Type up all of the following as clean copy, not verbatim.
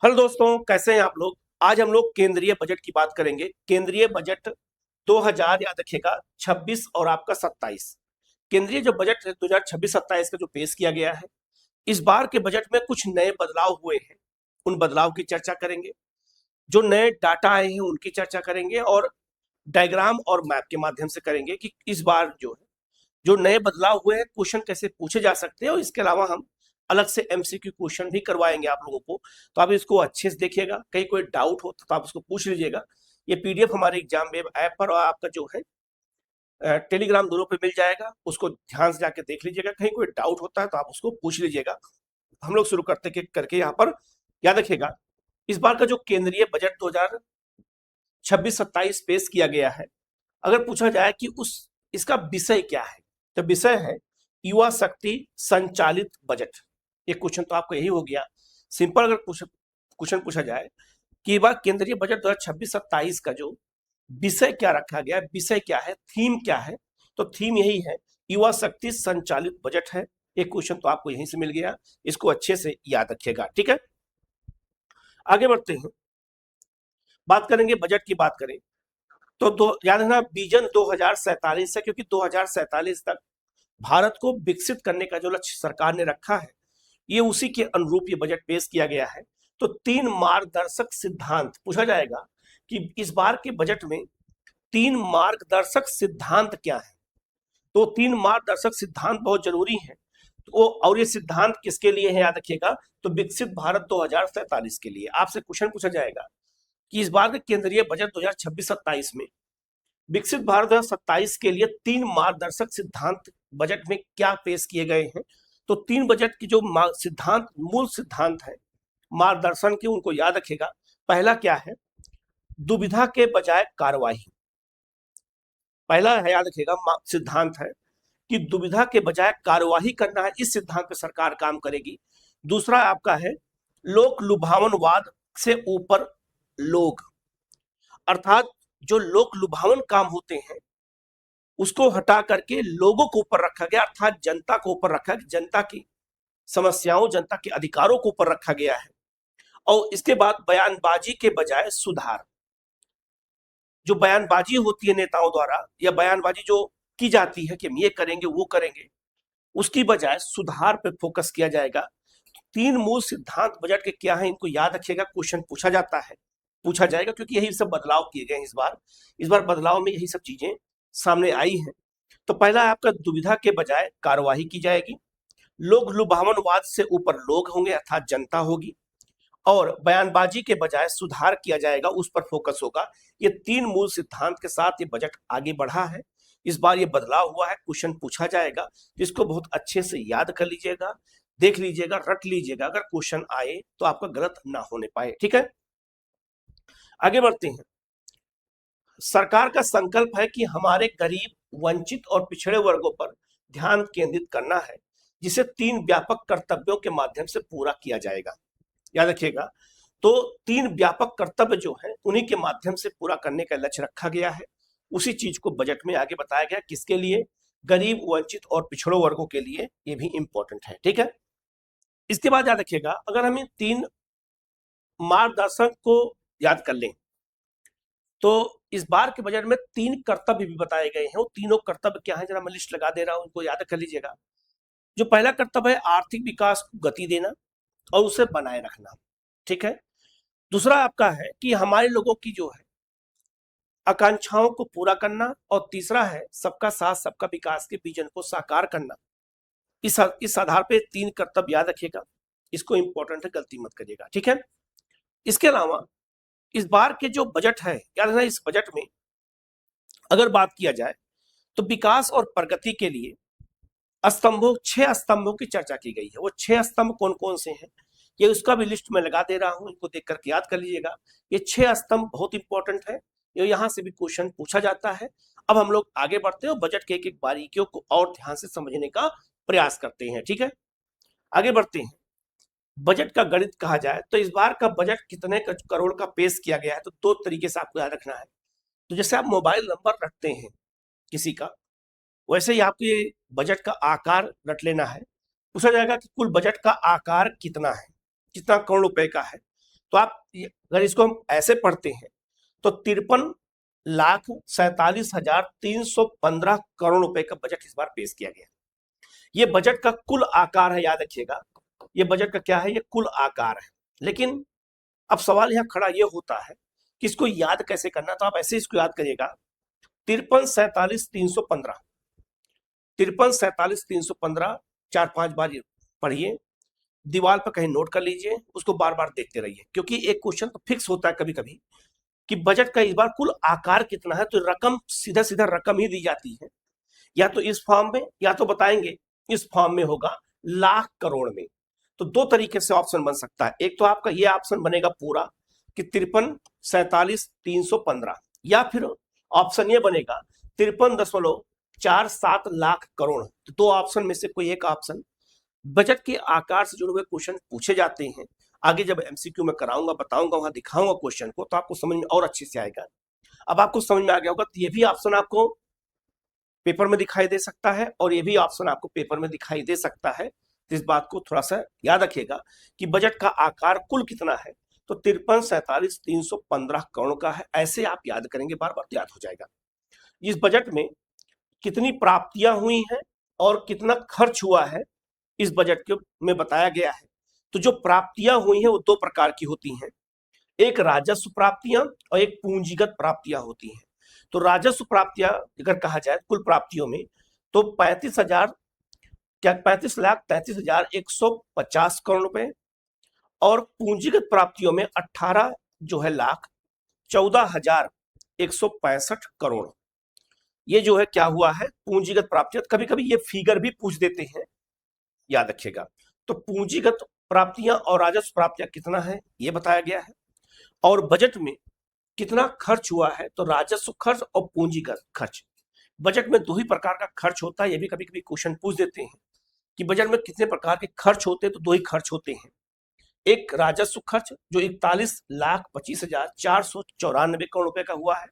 Hello दोस्तों, कैसे हैं आप लोग। आज हम लोग केंद्रीय बजट की बात करेंगे। केंद्रीय बजट 2000 याद रखिएगा 26 और आपका 27। केंद्रीय जो बजट है 2026-27 का जो पेश किया गया है, इस बार के बजट में कुछ नए बदलाव हुए हैं। उन बदलाव की चर्चा करेंगे। जो नए डाटा आए हैं उनकी चर्चा करेंगे और डायग्राम और मैप के माध्यम से करेंगे कि इस बार जो है जो नए बदलाव हुए हैं क्वेश्चन कैसे पूछे जा सकते हैं। और इसके अलावा हम अलग से एमसीक्यू क्वेश्चन भी करवाएंगे आप लोगों को। तो आप इसको अच्छे से देखिएगा, कहीं कोई डाउट हो तो आप उसको पूछ लीजिएगा। ये पीडीएफ हमारे एग्जाम वेब ऐप पर और आपका जो है टेलीग्राम दोनों पे मिल जाएगा। उसको ध्यान से जाके देख लीजिएगा, कहीं कोई डाउट होता है तो आप उसको पूछ लीजिएगा। हम लोग शुरू करते करके यहाँ पर याद रखिएगा, इस बार का जो केंद्रीय बजट 2026-27 पेश किया गया है, अगर पूछा जाए कि उस इसका विषय क्या है, तो विषय है युवा शक्ति संचालित बजट। ये क्वेश्चन तो आपका यही हो गया। सिंपल अगर क्वेश्चन पूछा जाए कि बार केंद्रीय बजट 2026-27 का जो विषय क्या रखा गया है, विषय क्या है, थीम क्या है, तो थीम यही है, युवा शक्ति संचालित बजट है। एक क्वेश्चन तो आपको यहीं से मिल गया, इसको अच्छे से याद रखिएगा। ठीक है, आगे बढ़ते हैं, बात करेंगे बजट की। बात करें तो याद रखना विजन 2047 है, क्योंकि 2047 तक भारत को विकसित करने का जो लक्ष्य सरकार ने रखा है, ये उसी के अनुरूप ये बजट पेश किया गया है। तो 3 मार्गदर्शक सिद्धांत पूछा जाएगा कि इस बार के बजट में 3 मार्गदर्शक सिद्धांत क्या है। तो 3 मार्गदर्शक सिद्धांत बहुत जरूरी है। तो और ये सिद्धांत किसके लिए है याद रखिएगा, तो विकसित भारत 2047 के लिए। आपसे क्वेश्चन पूछा जाएगा कि इस बार के केंद्रीय बजट 2026-27 में विकसित भारत 2027 के लिए 3 मार्गदर्शक सिद्धांत बजट में क्या पेश किए गए हैं। तो 3 बजट की जो सिद्धांत, मूल सिद्धांत है मार्गदर्शन के, उनको याद रखेगा। पहला क्या है, दुविधा के बजाय कार्यवाही। पहला है, याद रखेगा, सिद्धांत है कि दुविधा के बजाय कार्यवाही करना है। इस सिद्धांत पे सरकार काम करेगी। दूसरा आपका है लोक लुभावनवाद से ऊपर लोग, अर्थात जो लोक लुभावन काम होते हैं उसको हटा करके लोगों को ऊपर रखा गया, अर्थात जनता को ऊपर रखा गया। जनता की समस्याओं, जनता के अधिकारों को ऊपर रखा गया है। और इसके बाद बयानबाजी के बजाय सुधार। जो बयानबाजी होती है नेताओं द्वारा, या बयानबाजी जो की जाती है कि हम ये करेंगे वो करेंगे, उसकी बजाय सुधार पे फोकस किया जाएगा। 3 मूल सिद्धांत बजट के क्या है, इनको याद रखिएगा। क्वेश्चन पूछा जाता है, पूछा जाएगा, क्योंकि यही सब बदलाव किए गए हैं इस बार बदलाव में यही सब चीजें सामने आई हैं। तो पहला है आपका दुविधा के बजाय कार्यवाही की जाएगी, लोग लुभावनवाद से ऊपर लोग होंगे अर्थात जनता होगी, और बयानबाजी के बजाय सुधार किया जाएगा, उस पर फोकस होगा। ये 3 मूल सिद्धांत के साथ ये बजट आगे बढ़ा है। इस बार ये बदलाव हुआ है, क्वेश्चन पूछा जाएगा, जिसको बहुत अच्छे से याद कर लीजिएगा, देख लीजिएगा, रट लीजिएगा, अगर क्वेश्चन आए तो आपका गलत ना होने पाए। ठीक है, आगे बढ़ते हैं। सरकार का संकल्प है कि हमारे गरीब, वंचित और पिछड़े वर्गों पर ध्यान केंद्रित करना है, जिसे 3 व्यापक कर्तव्यों के माध्यम से पूरा किया जाएगा। याद रखिएगा, तो 3 व्यापक कर्तव्य जो है उन्हीं के माध्यम से पूरा करने का लक्ष्य रखा गया है। उसी चीज को बजट में आगे बताया गया, किसके लिए, गरीब, वंचित और पिछड़ों वर्गों के लिए। ये भी इंपॉर्टेंट है। ठीक है, इसके बाद याद रखिएगा, अगर हम इन 3 मार्गदर्शक को याद कर लें तो इस बार के बजट में 3 कर्तव्य भी बताए गए हैं। वो तीनों कर्तव्य क्या है, जरा मैं लिस्ट लगा दे रहा हूं, उनको याद कर लीजिएगा। जो पहला कर्तव्य है आर्थिक विकास को गति देना और उसे बनाए रखना। ठीक है, दूसरा आपका है कि हमारे लोगों की जो है आकांक्षाओं को पूरा करना, और तीसरा है सबका साथ सबका विकास के विजन को साकार करना। इस आधार पे 3 कर्तव्य याद रखिएगा, इसको इंपॉर्टेंट है, गलती मत करिएगा। ठीक है, इसके अलावा इस बार के जो बजट है, याद रखना, इस बजट में अगर बात किया जाए तो विकास और प्रगति के लिए 6 स्तंभों की चर्चा की गई है। वो 6 स्तंभ कौन कौन से हैं, ये उसका भी लिस्ट में लगा दे रहा हूं, इनको देख करके याद कर लीजिएगा। ये 6 स्तंभ बहुत इंपॉर्टेंट है, ये यहां से भी क्वेश्चन पूछा जाता है। अब हम लोग आगे बढ़ते हैं और बजट के एक एक बारीकियों को और ध्यान से समझने का प्रयास करते हैं। ठीक है, आगे बढ़ते हैं। बजट का गणित कहा जाए तो इस बार का बजट कितने करोड़ का पेश किया गया है, तो 2 तरीके से आपको याद रखना है। तो जैसे आप मोबाइल नंबर रखते हैं किसी का, वैसे ही आपको ये बजट का आकार रट लेना है। पूछा जाएगा कि कुल बजट का आकार कितना है, कितना करोड़ रुपए का है। तो आप अगर इसको हम ऐसे पढ़ते हैं तो 53,47,315 करोड़ रुपए का बजट इस बार पेश किया गया। ये बजट का कुल आकार है, याद रखिएगा, ये बजट का क्या है, ये कुल आकार है। लेकिन अब सवाल यहाँ खड़ा ये होता है कि इसको याद कैसे करना, तो आप ऐसे इसको याद करिएगा 53,47,315, 53,47,315 4-5 बार पढ़िए, दीवार पर कहीं नोट कर लीजिए, उसको बार बार देखते रहिए, क्योंकि एक क्वेश्चन तो फिक्स होता है कभी कभी कि बजट का इस बार कुल आकार कितना है, तो रकम सीधा सीधा रकम ही दी जाती है, या तो इस फॉर्म में या तो बताएंगे इस फॉर्म में होगा लाख करोड़ में। तो दो तरीके से ऑप्शन बन सकता है, एक तो आपका ये ऑप्शन बनेगा पूरा कि 53,47,315, या फिर ऑप्शन ये बनेगा 53.47 लाख करोड़। तो दो ऑप्शन में से कोई एक ऑप्शन बजट के आकार से जुड़े हुए क्वेश्चन पूछे जाते हैं। आगे जब एमसीक्यू में कराऊंगा, बताऊंगा, वहां दिखाऊंगा क्वेश्चन को, तो आपको समझ में और अच्छे से आएगा। अब आपको समझ में आ गया होगा, तो ये भी ऑप्शन आपको पेपर में दिखाई दे सकता है और ये भी ऑप्शन आपको पेपर में दिखाई दे सकता है। तो इस बात को थोड़ा सा याद रखिएगा कि बजट का आकार कुल कितना है, तो 53,47,315 करोड़ का है। ऐसे आप याद करेंगे, बार बार याद हो जाएगा। इस बजट में कितनी प्राप्तियां हुई हैं और कितना खर्च हुआ है, इस बजट के में बताया गया है। तो जो प्राप्तियां हुई हैं वो दो प्रकार की होती हैं, एक राजस्व प्राप्तियां और एक पूंजीगत प्राप्तियां होती हैं। तो राजस्व प्राप्तियां अगर कहा जाए कुल प्राप्तियों में, तो 35,33,150 करोड़ रुपए, और पूंजीगत प्राप्तियों में 18 जो है लाख 14,165 करोड़। ये जो है क्या हुआ है, पूंजीगत प्राप्तियां। कभी कभी ये फिगर भी पूछ देते हैं, याद रखिएगा। तो पूंजीगत प्राप्तियां और राजस्व प्राप्तियां कितना है ये बताया गया है, और बजट में कितना खर्च हुआ है, तो राजस्व खर्च और पूंजीगत खर्च। बजट में दो ही प्रकार का खर्च होता है, ये भी कभी कभी क्वेश्चन पूछ देते हैं कि बजट में कितने प्रकार के खर्च होते हैं, तो दो ही खर्च होते हैं। एक राजस्व खर्च जो 41,25,494 करोड़ रुपए का हुआ है,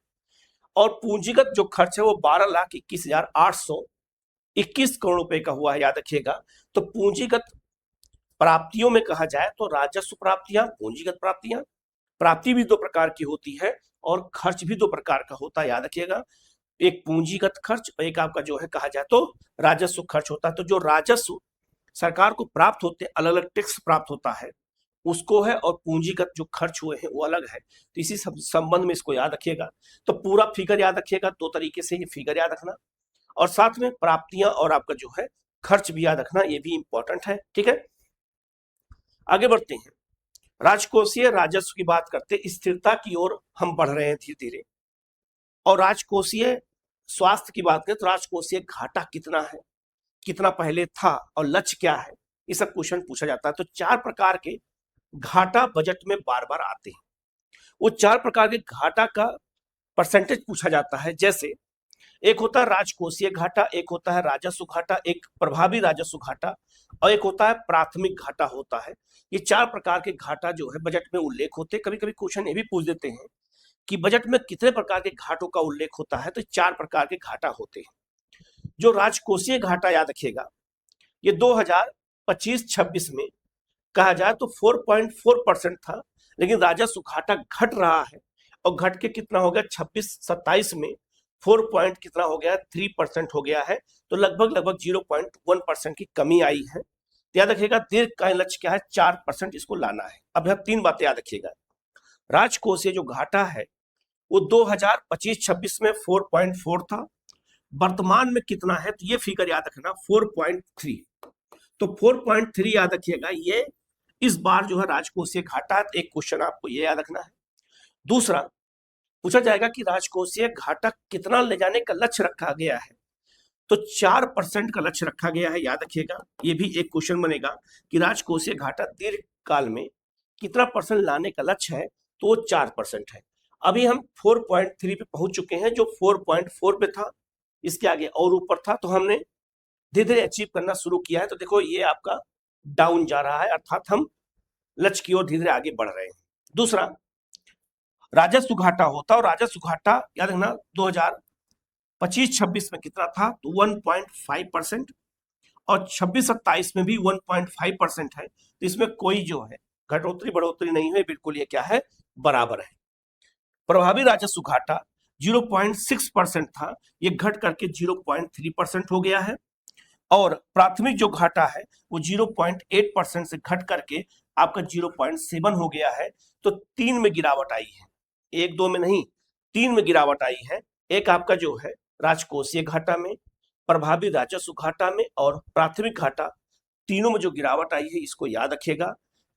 और पूंजीगत जो खर्च है वो 12,21,821 करोड़ रुपए का हुआ है, याद रखिएगा। तो पूंजीगत प्राप्तियों में कहा जाए तो राजस्व प्राप्तियां, पूंजीगत प्राप्तियां, प्राप्ति भी दो प्रकार की होती है और खर्च भी दो प्रकार का होता है, याद रखिएगा। एक पूंजीगत खर्च और एक आपका जो है कहा जाए तो राजस्व खर्च होता है। तो जो राजस्व सरकार को प्राप्त होते, अलग अलग टैक्स प्राप्त होता है उसको है, और पूंजीगत जो खर्च हुए हैं वो अलग है। तो इसी संबंध में इसको याद रखिएगा। तो पूरा फिगर याद रखिएगा, दो तरीके से ये फिगर याद रखना, और साथ में प्राप्तियां और आपका जो है खर्च भी याद रखना, ये भी इंपॉर्टेंट है। ठीक है, आगे बढ़ते हैं। राजकोषीय राजस्व की बात करते, स्थिरता की ओर हम बढ़ रहे हैं धीरे धीरे। और राजकोषीय स्वास्थ्य की बात करें तो राजकोषीय घाटा कितना है, कितना पहले था और लक्ष्य क्या है, ये सब क्वेश्चन पूछा जाता है। तो चार प्रकार के घाटा बजट में बार बार आते हैं। वो चार प्रकार के घाटा का परसेंटेज पूछा जाता है। जैसे एक होता है राजकोषीय घाटा, एक होता है राजस्व घाटा, एक प्रभावी राजस्व घाटा, और एक होता है प्राथमिक घाटा होता है। ये चार प्रकार के घाटा जो है बजट में उल्लेख होते हैं। कभी कभी क्वेश्चन ये भी पूछ देते हैं कि बजट में कितने प्रकार के घाटों का उल्लेख होता है, तो चार प्रकार के घाटा होते हैं। जो राजकोषीय घाटा याद रखिएगा, ये 2025-26 में कहा जाए तो 4.4% था, लेकिन राजस्व घाटा घट रहा है, और घट के कितना हो गया 26-27 में 4 कितना हो गया 3% हो गया है। तो लगभग 0.1% की कमी आई है। तो याद रखिएगा दीर्घकालीन लक्ष्य क्या है, 4% इसको लाना है। अब यह तीन बातें याद रखिएगा। राजकोषीय जो घाटा है वो 2025-26 में 4.4 था, वर्तमान में कितना है, तो ये फिगर याद रखना 4.3। तो 4.3 याद रखिएगा, ये इस बार जो है राजकोषीय घाटा। एक क्वेश्चन आपको ये याद रखना है। दूसरा पूछा जाएगा कि राजकोषीय घाटा कितना ले जाने का लक्ष्य रखा गया है, तो 4% का लक्ष्य रखा गया है, याद रखिएगा। ये भी एक क्वेश्चन बनेगा कि राजकोषीय घाटा दीर्घकाल में कितना परसेंट लाने का लक्ष्य है, तो वो 4% है। अभी हम 4.3 पे पहुंच चुके हैं, जो 4.4 पे था, इसके आगे और ऊपर था, तो हमने धीरे धीरे अचीव करना शुरू किया है। तो देखो ये आपका डाउन जा रहा है, अर्थात हम लक्ष्य की ओर धीरे धीरे आगे बढ़ रहे हैं। दूसरा राजस्व घाटा होता है, और राजस्व घाटा याद रखना 2025-26 में कितना था, तो 1.5%, और 26-27 में भी 1.5% है। तो इसमें कोई जो है घटोतरी बढ़ोतरी नहीं हुई, बिल्कुल ये क्या है, बराबर है। प्रभावी राजस्व घाटा 0.6% था, ये घट करके 0.3% हो गया है। और प्राथमिक जो घाटा है वो 0.8% से घट करके आपका 0.7 हो गया है। तो 3 में गिरावट आई है, 1-2 में नहीं, 3 में गिरावट आई है। एक आपका जो है राजकोषीय घाटा में, प्रभावी राजस्व घाटा में और प्राथमिक घाटा, तीनों में जो गिरावट आई है, इसको याद रखिएगा।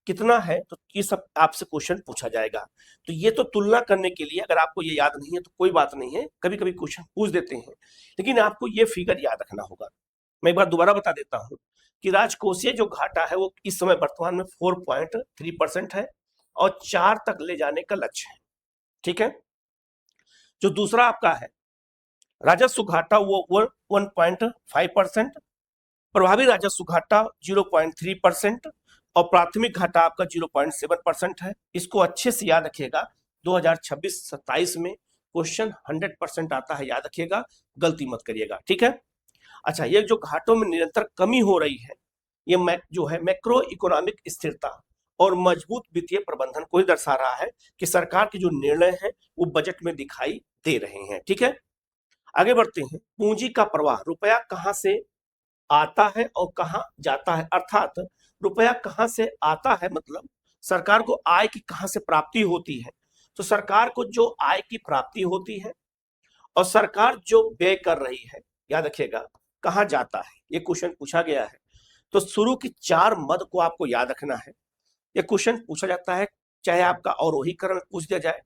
कितना है तो ये सब आपसे क्वेश्चन पूछा जाएगा। तो ये तो तुलना करने के लिए, अगर आपको ये याद नहीं है तो कोई बात नहीं है, कभी कभी क्वेश्चन पूछ देते हैं, लेकिन आपको ये फिगर याद रखना होगा। मैं एक बार दोबारा बता देता हूं कि राजकोषीय जो घाटा है वो इस समय वर्तमान में 4.3% है और 4 तक ले जाने का लक्ष्य है। ठीक है। जो दूसरा आपका है राजस्व घाटा वो 1.5%, प्रभावी राजस्व घाटा 0.3% और प्राथमिक घाटा आपका 0.7% है। इसको अच्छे से याद रखिएगा, 2026-27 में क्वेश्चन 100% आता है, याद रखिएगा, गलती मत करिएगा। ठीक है। अच्छा, ये जो घाटों में निरंतर कमी हो रही है, ये जो है मैक्रो इकोनॉमिक स्थिरता और मजबूत वित्तीय प्रबंधन को ही दर्शा रहा है कि सरकार के जो निर्णय हैं वो बजट में दिखाई दे रहे हैं। ठीक है। आगे बढ़ते हैं। पूंजी का प्रवाह, रुपया कहां से आता है और कहां जाता है, अर्थात रुपया कहां से आता है मतलब सरकार को आय की कहां से प्राप्ति होती है। तो सरकार को जो आय की प्राप्ति होती है और सरकार जो व्यय कर रही है, याद रखिएगा, कहां जाता है, ये क्वेश्चन पूछा गया है। तो शुरू की 4 मद को आपको याद रखना है। ये क्वेश्चन पूछा जाता है चाहे आपका अवरोही क्रम में पूछ दिया जाए,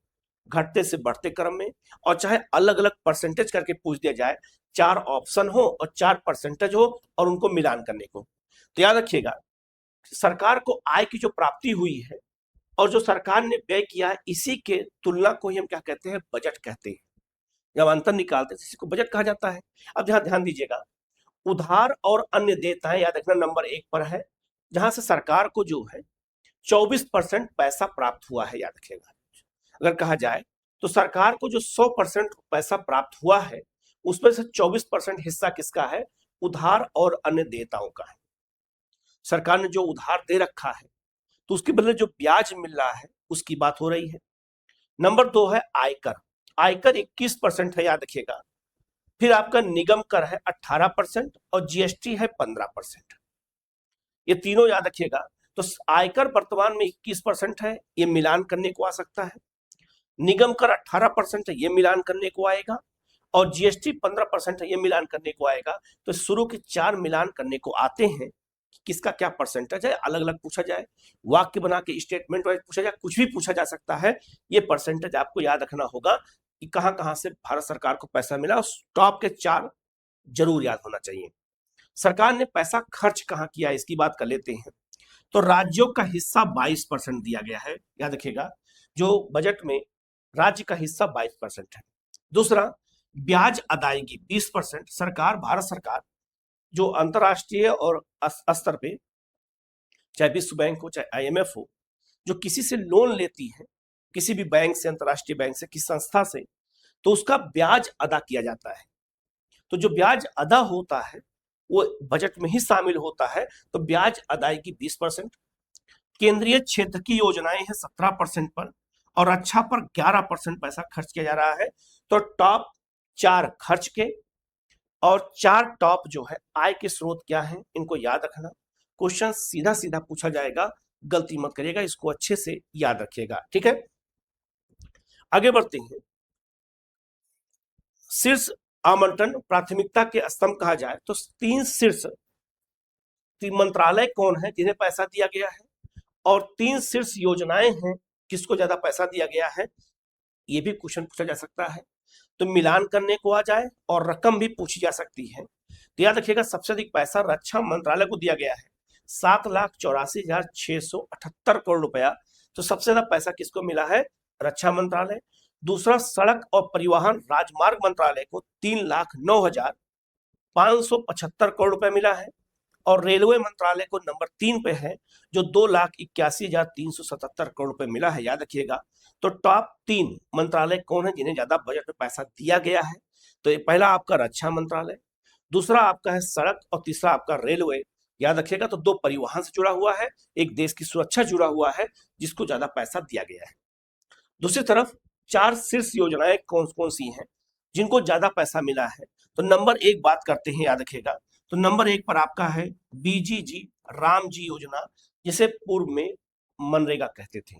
घटते से बढ़ते क्रम में, और चाहे अलग अलग परसेंटेज करके पूछ दिया जाए, 4 ऑप्शन हो और 4 परसेंटेज हो और उनको मिलान करने को। तो याद रखिएगा, सरकार को आय की जो प्राप्ति हुई है और जो सरकार ने व्यय किया है, इसी के तुलना को ही हम क्या कहते हैं, बजट कहते हैं। जब अंतर निकालते हैं इसी को बजट कहा जाता है। अब जहां ध्यान दीजिएगा, उधार और अन्य देयताएं याद रखना नंबर 1 पर है, जहां से सरकार को जो है 24% पैसा प्राप्त हुआ है, याद रखिएगा। अगर कहा जाए तो सरकार को जो 100% पैसा प्राप्त हुआ है, उसमें से 24% हिस्सा किसका है, उधार और अन्य देयताओं का है। सरकार ने जो उधार दे रखा है तो उसके बदले जो ब्याज मिल रहा है उसकी बात हो रही है। नंबर 2 है आयकर, आयकर 21% है, याद रखिएगा। फिर आपका निगम कर है 18% और जीएसटी है 15%। ये तीनों याद रखिएगा। तो आयकर वर्तमान में 21% है, ये मिलान करने को आ सकता है। निगम कर 18% है, ये मिलान करने को आएगा। और जीएसटी 15% है, ये मिलान करने को आएगा। तो शुरू के 4 मिलान करने को आते हैं, किसका क्या परसेंटेज है, अलग अलग पूछा जाए, वाक्य बना के स्टेटमेंट वाइज पूछा जाए, कुछ भी पूछा जा सकता है। ये परसेंटेज आपको याद रखना होगा कि कहां कहां से भारत सरकार को पैसा मिला। टॉप के 4 जरूर याद होना चाहिए। सरकार ने पैसा खर्च कहां किया, इसकी बात कर लेते हैं। तो राज्यों का हिस्सा 22% दिया गया है, याद रखिएगा। जो बजट में राज्य का हिस्सा 22% है। दूसरा, ब्याज अदायगी 20%। सरकार, भारत सरकार जो अंतरराष्ट्रीय और स्तर पे, चाहे विश्व बैंक हो चाहे आईएमएफ हो, जो किसी से लोन लेती है, किसी भी बैंक से, अंतरराष्ट्रीय बैंक से, किसी संस्था से, तो उसका ब्याज अदा किया जाता है। तो जो ब्याज अदा होता है वो बजट में ही शामिल होता है। तो ब्याज अदायगी 20%। केंद्रीय क्षेत्र की योजनाएं हैं 17% पर और रक्षा पर 11% पैसा खर्च किया जा रहा है। तो टॉप 4 खर्च के और 4 टॉप जो है आय के स्रोत क्या है, इनको याद रखना। क्वेश्चन सीधा सीधा पूछा जाएगा, गलती मत करिएगा, इसको अच्छे से याद रखिएगा। ठीक है। आगे बढ़ते हैं। शीर्ष आवंटन प्राथमिकता के स्तंभ कहा जाए तो 3 शीर्ष मंत्रालय कौन है जिन्हें पैसा दिया गया है, और 3 शीर्ष योजनाएं हैं किसको ज्यादा पैसा दिया गया है, ये भी क्वेश्चन पूछा जा सकता है। तो मिलान करने को आ जाए और रकम भी पूछी जा सकती है। तो याद रखिएगा, सबसे अधिक पैसा रक्षा मंत्रालय को दिया गया है, 7,84,678 करोड़ रुपया। तो सबसे ज्यादा पैसा किसको मिला है, रक्षा मंत्रालय। दूसरा, सड़क और परिवहन राजमार्ग मंत्रालय को 3,09,575 करोड़ रुपया मिला है। और रेलवे मंत्रालय को नंबर 3 पे है, जो 2,81,377 करोड़ रुपए मिला है, याद रखिएगा। तो टॉप 3 मंत्रालय कौन है जिन्हें ज्यादा बजट में पैसा दिया गया है। तो ये पहला आपका रक्षा मंत्रालय, दूसरा आपका है सड़क और तीसरा आपका रेलवे। याद रखिएगा। तो दो परिवहन से जुड़ा हुआ है, एक देश की सुरक्षा जुड़ा हुआ है जिसको ज्यादा पैसा दिया गया है। दूसरी तरफ चार शीर्ष योजनाएं कौन कौन सी हैं जिनको ज्यादा पैसा मिला है। तो नंबर एक बात करते हैं, याद रखिएगा। तो नंबर एक पर आपका है बीजीजी रामजी योजना, जिसे पूर्व में मनरेगा कहते थे।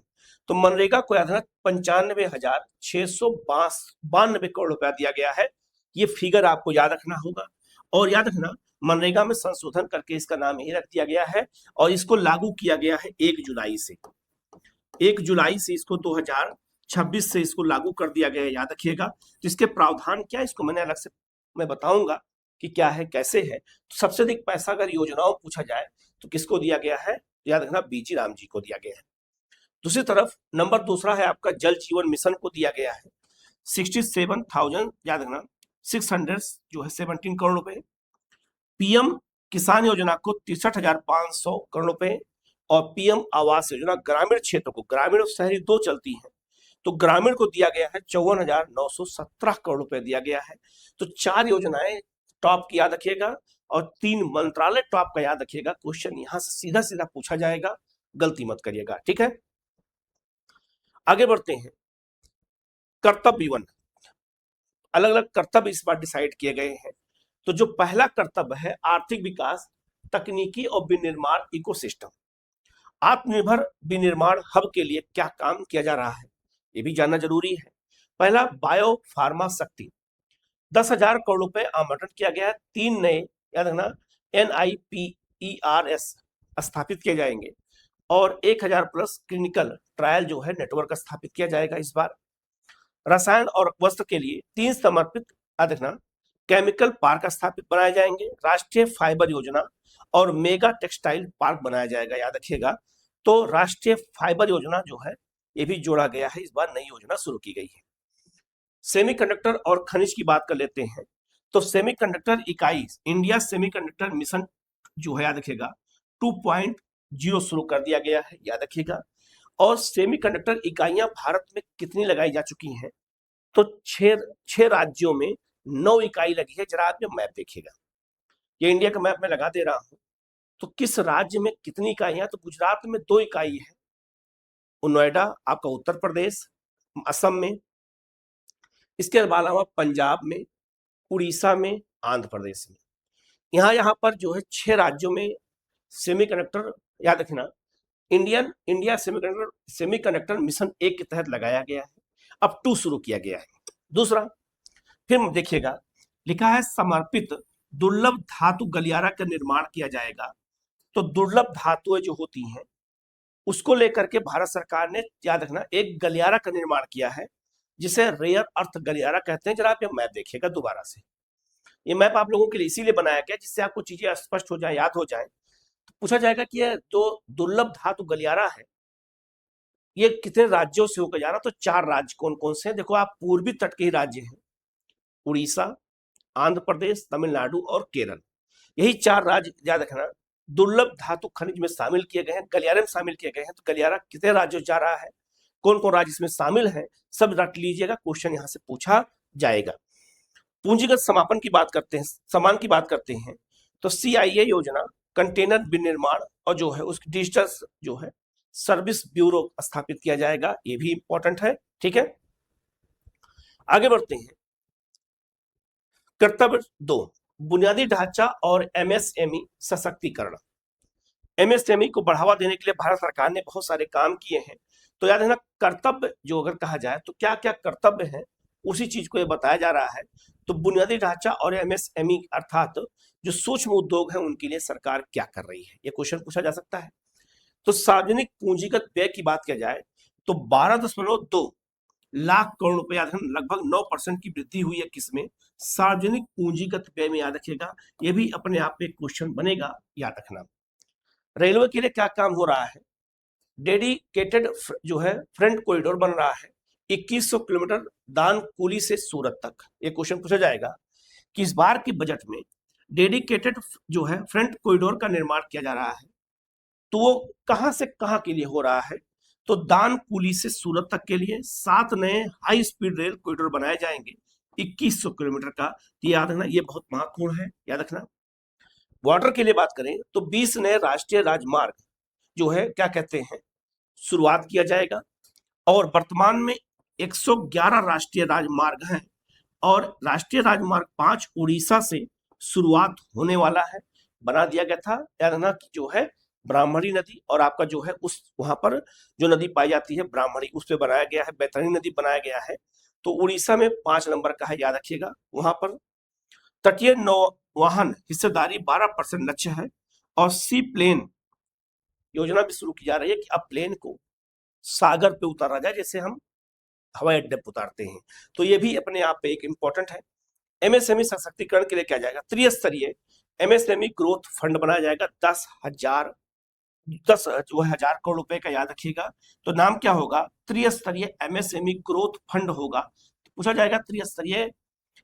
तो मनरेगा को याद रखना 95,692 करोड़ रुपया दिया गया है। ये फिगर आपको याद रखना होगा। और याद रखना मनरेगा में संशोधन करके इसका नाम यही रख दिया गया है और इसको लागू किया गया है 1 जुलाई से। 1 जुलाई से इसको 2026 से इसको लागू कर दिया गया है, याद रखिएगा। तो इसके प्रावधान क्या है इसको मैंने अलग से मैं बताऊंगा कि क्या है कैसे है। तो सबसे अधिक पैसा अगर योजनाओं पूछा जाए तो किसको दिया गया है, याद रखना बीजी राम जी को दिया गया है। दूसरी तरफ नंबर दूसरा है आपका जल जीवन मिशन को दिया गया है 67,000, याद रखना 600 जो है 17 करोड़ रुपए। पीएम किसान योजना को 63,500 करोड़ रुपए और पीएम आवास योजना ग्रामीण क्षेत्र को, ग्रामीण और शहरी दो चलती हैं, तो ग्रामीण को दिया गया है 54,917 करोड़ रुपए दिया गया है। तो चार योजनाएं टॉप की याद रखिएगा और 3 मंत्रालय टॉप का याद रखिएगा। क्वेश्चन यहां से सीधा सीधा पूछा जाएगा, गलती मत करिएगा, ठीक है। आगे बढ़ते हैं। कर्तव्य वन, अलग अलग कर्तव्य इस बार डिसाइड किए गए हैं। तो जो पहला कर्तव्य है आर्थिक विकास, तकनीकी और विनिर्माण इकोसिस्टम। आत्मनिर्भर विनिर्माण हब के लिए क्या काम किया जा रहा है ये भी जानना जरूरी है। पहला बायो फार्मा शक्ति, 10,000 करोड़ रुपए आवंटन किया गया है। 3 नए याद रखना NIPERS स्थापित किए जाएंगे और 1,000 प्लस क्लिनिकल ट्रायल जो है नेटवर्क स्थापित किया जाएगा इस बार। रसायन और वस्त्र के लिए 3 समर्पित याद रखना केमिकल पार्क स्थापित बनाए जाएंगे। राष्ट्रीय फाइबर योजना और मेगा टेक्सटाइल पार्क बनाया जाएगा, याद रखिएगा। तो राष्ट्रीय फाइबर योजना जो है ये भी जोड़ा गया है, इस बार नई योजना शुरू की गई है। सेमीकंडक्टर और खनिज की बात कर लेते हैं। तो सेमीकंडक्टर इकाई इंडिया सेमीकंडक्टर मिशन जो है याद रखिएगा 2.0 शुरू कर दिया गया है, याद रखिएगा। और सेमीकंडक्टर इकाइयां भारत में कितनी लगाई जा चुकी हैं, तो 6 राज्यों में 9 इकाई लगी है। जरा आप ये मैप देखिएगा, ये इंडिया का मैप मैं लगा दे रहा हूं। तो किस राज्य में कितनी इकाइयां, तो गुजरात में 2 इकाई है, नोएडा आपका उत्तर प्रदेश असम में, इसके अलावा पंजाब में, उड़ीसा में, आंध्र प्रदेश में। यहाँ पर जो है 6 राज्यों में सेमीकंडक्टर याद रखना इंडिया सेमीकंडक्टर मिशन 1 के तहत लगाया गया है। अब 2 शुरू किया गया है। दूसरा फिर देखिएगा लिखा है समर्पित दुर्लभ धातु गलियारा का निर्माण किया जाएगा। तो दुर्लभ धातुएं जो होती हैं उसको लेकर के भारत सरकार ने याद रखना एक गलियारा का निर्माण किया है जिसे रेयर अर्थ गलियारा कहते हैं। जरा आप ये मैप देखिएगा दोबारा से। ये मैप आप लोगों के लिए इसीलिए बनाया गया जिससे आपको चीजें स्पष्ट हो जाए, याद हो जाए। तो पूछा जाएगा कि ये जो दुर्लभ धातु गलियारा है ये कितने राज्यों से होकर जा रहा, तो 4 राज्य कौन कौन से हैं देखो आप, पूर्वी तट के ही राज्य हैं, उड़ीसा, आंध्र प्रदेश, तमिलनाडु और केरल। यही 4 राज्य याद रखना दुर्लभ धातु खनिज में शामिल किए गए हैं, गलियारे में शामिल किए गए हैं। तो गलियारा कितने राज्यों जा रहा है, कौन कौन राज्य इसमें शामिल है, सब रट लीजिएगा, क्वेश्चन यहां से पूछा जाएगा। पूंजीगत समापन की बात करते हैं, सामान की बात करते हैं। तो CIA योजना कंटेनर विनिर्माण और जो है उसकी डिजिटल जो है सर्विस ब्यूरो स्थापित किया जाएगा, ये भी इंपॉर्टेंट है, ठीक है। आगे बढ़ते हैं। कर्तव्य 2 बुनियादी ढांचा और MSME सशक्तिकरण। MSME को बढ़ावा देने के लिए भारत सरकार ने बहुत सारे काम किए हैं। तो याद रखना कर्तव्य जो अगर कहा जाए तो क्या क्या कर्तव्य है उसी चीज को ये बताया जा रहा है। तो बुनियादी ढांचा और MSME अर्थात जो सूक्ष्म उद्योग है उनके लिए सरकार क्या कर रही है, ये क्वेश्चन पूछा जा सकता है। तो सार्वजनिक पूंजीगत व्यय की बात किया जाए तो 12.2 लाख करोड़ रुपए, याद रखना लगभग 9% की वृद्धि हुई है किसमें, सार्वजनिक पूंजीगत व्यय में, याद रखिएगा। ये भी अपने आप में क्वेश्चन बनेगा, याद रखना। रेलवे के लिए क्या काम हो रहा है, डेडिकेटेड जो है फ्रंट कॉरिडोर बन रहा है 2100 किलोमीटर दानकुली से सूरत तक। ये क्वेश्चन पूछा जाएगा कि इस बार के बजट में डेडिकेटेड जो है फ्रंट कॉरिडोर का निर्माण किया जा रहा है, तो वो कहां से कहां के लिए हो रहा है, तो दानकुली से सूरत तक के लिए 7 नए हाई स्पीड रेल कॉरिडोर बनाए जाएंगे 2100 किलोमीटर का। याद रखना ये बहुत महत्वपूर्ण है, याद रखना। वाटर के लिए बात करें तो 20 नए राष्ट्रीय राजमार्ग जो है क्या कहते हैं शुरुआत किया जाएगा, और वर्तमान में 111 राष्ट्रीय राजमार्ग हैं, और राष्ट्रीय राजमार्ग 5 उड़ीसा से शुरुआत होने वाला है, बना दिया गया था। याद रखना कि जो है ब्राह्मणी नदी और आपका जो है उस वहां पर जो नदी पाई जाती है ब्राह्मणी, उस पर बनाया गया है, बैतरणी नदी बनाया गया है। तो उड़ीसा में 5 नंबर का है, याद रखिएगा। वहां पर तटीय नौवहन हिस्सेदारी 12% लक्ष्य है, और सी प्लेन योजना भी शुरू की जा रही है कि अब प्लेन को सागर पे उतारा जाए, जैसे हम हवाई अड्डे पर उतारते हैं। तो ये भी अपने आप पे एक इंपॉर्टेंट है। एमएसएमई सशक्तिकरण के लिए क्या जाएगा, त्रिस्तरीय एमएसएमई ग्रोथ फंड बनाया जाएगा, 10,000 करोड़ रुपए का, याद रखिएगा। तो नाम क्या होगा, त्रिस्तरीय एमएसएमई ग्रोथ फंड होगा। तो पूछा जाएगा त्रिस्तरीय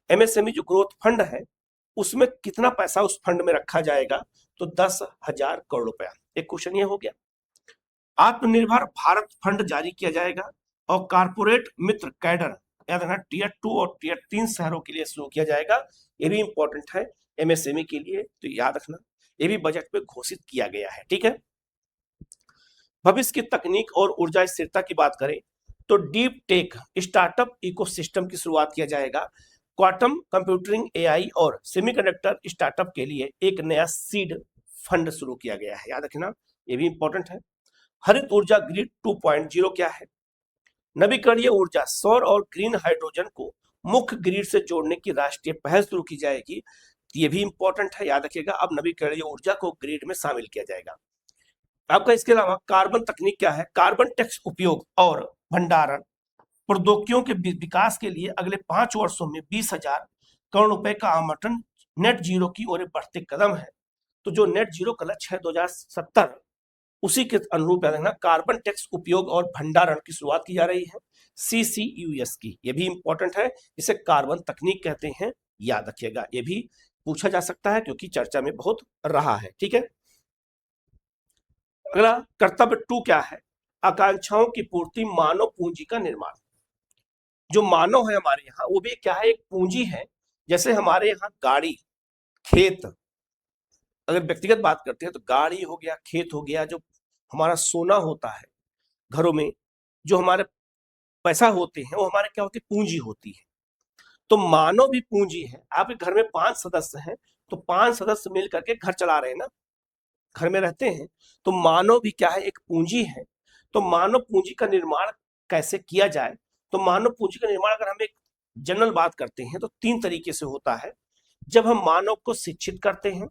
एमएसएमई जो ग्रोथ फंड है उसमें कितना पैसा उस फंड में रखा जाएगा, तो 10,000 करोड़ रुपया। एक क्वेश्चन ये हो गया। आत्मनिर्भर भारत फंड जारी किया जाएगा, और कारपोरेट मित्र कैडर याद रखना टीयर 2 और टीयर 3 शहरों के लिए शुरू किया जाएगा। ये भी इंपॉर्टेंट है एमएसएमई के लिए, तो याद रखना ये भी बजट में घोषित किया गया है। ठीक है। भविष्य की तकनीक और ऊर्जा स्थिरता की बात करें तो डीप टेक स्टार्टअप इकोसिस्टम की शुरुआत किया जाएगा। क्वांटम कंप्यूटिंग, एआई और सेमीकंडक्टर स्टार्टअप के लिए एक नया सीड फंड शुरू किया गया है, याद रखना ये भी इंपॉर्टेंट है। हरित ऊर्जा ग्रिड 2.0 क्या है, नवीकरणीय ऊर्जा सौर और ग्रीन हाइड्रोजन को मुख्य ग्रिड से जोड़ने की राष्ट्रीय पहल शुरू की जाएगी। ये भी इंपॉर्टेंट है, याद रखिएगा। अब नवीकरणीय ऊर्जा को ग्रिड में शामिल किया जाएगा। आपका इसके अलावा कार्बन तकनीक क्या है, कार्बन टैक्स उपयोग और भंडारण प्रौद्योगिकियों के विकास के लिए अगले 5 वर्षों में 20,000 करोड़ रुपए का आवंटन नेट जीरो की ओर बढ़ते कदम है। तो जो नेट जीरो का लक्ष्य है 2070, उसी के अनुरूप याद रखना कार्बन टैक्स उपयोग और भंडारण की शुरुआत की जा रही है, CCUS की। ये भी इंपॉर्टेंट है, इसे कार्बन तकनीक कहते हैं, याद रखिएगा। ये भी पूछा जा सकता है क्योंकि चर्चा में बहुत रहा है। ठीक है। अगला कर्तव्य 2 क्या है, आकांक्षाओं की पूर्ति, मानव पूंजी का निर्माण। जो मानव है हमारे यहाँ वो भी क्या है, एक पूंजी है। जैसे हमारे यहाँ गाड़ी, खेत, अगर व्यक्तिगत बात करते हैं तो गाड़ी हो गया, खेत हो गया, जो हमारा सोना होता है घरों में, जो हमारे पैसा होते हैं वो हमारे क्या होती है, पूंजी होती है। तो मानव भी पूंजी है। आपके घर में 5 सदस्य हैं, तो 5 सदस्य मिल करके घर चला रहे हैं ना, घर में रहते हैं। तो मानव भी क्या है, एक पूंजी है। तो मानव पूंजी का निर्माण कैसे किया जाए, तो मानव पूंजी का निर्माण अगर हम एक जनरल बात करते हैं तो 3 तरीके से होता है। जब हम मानव को शिक्षित करते हैं,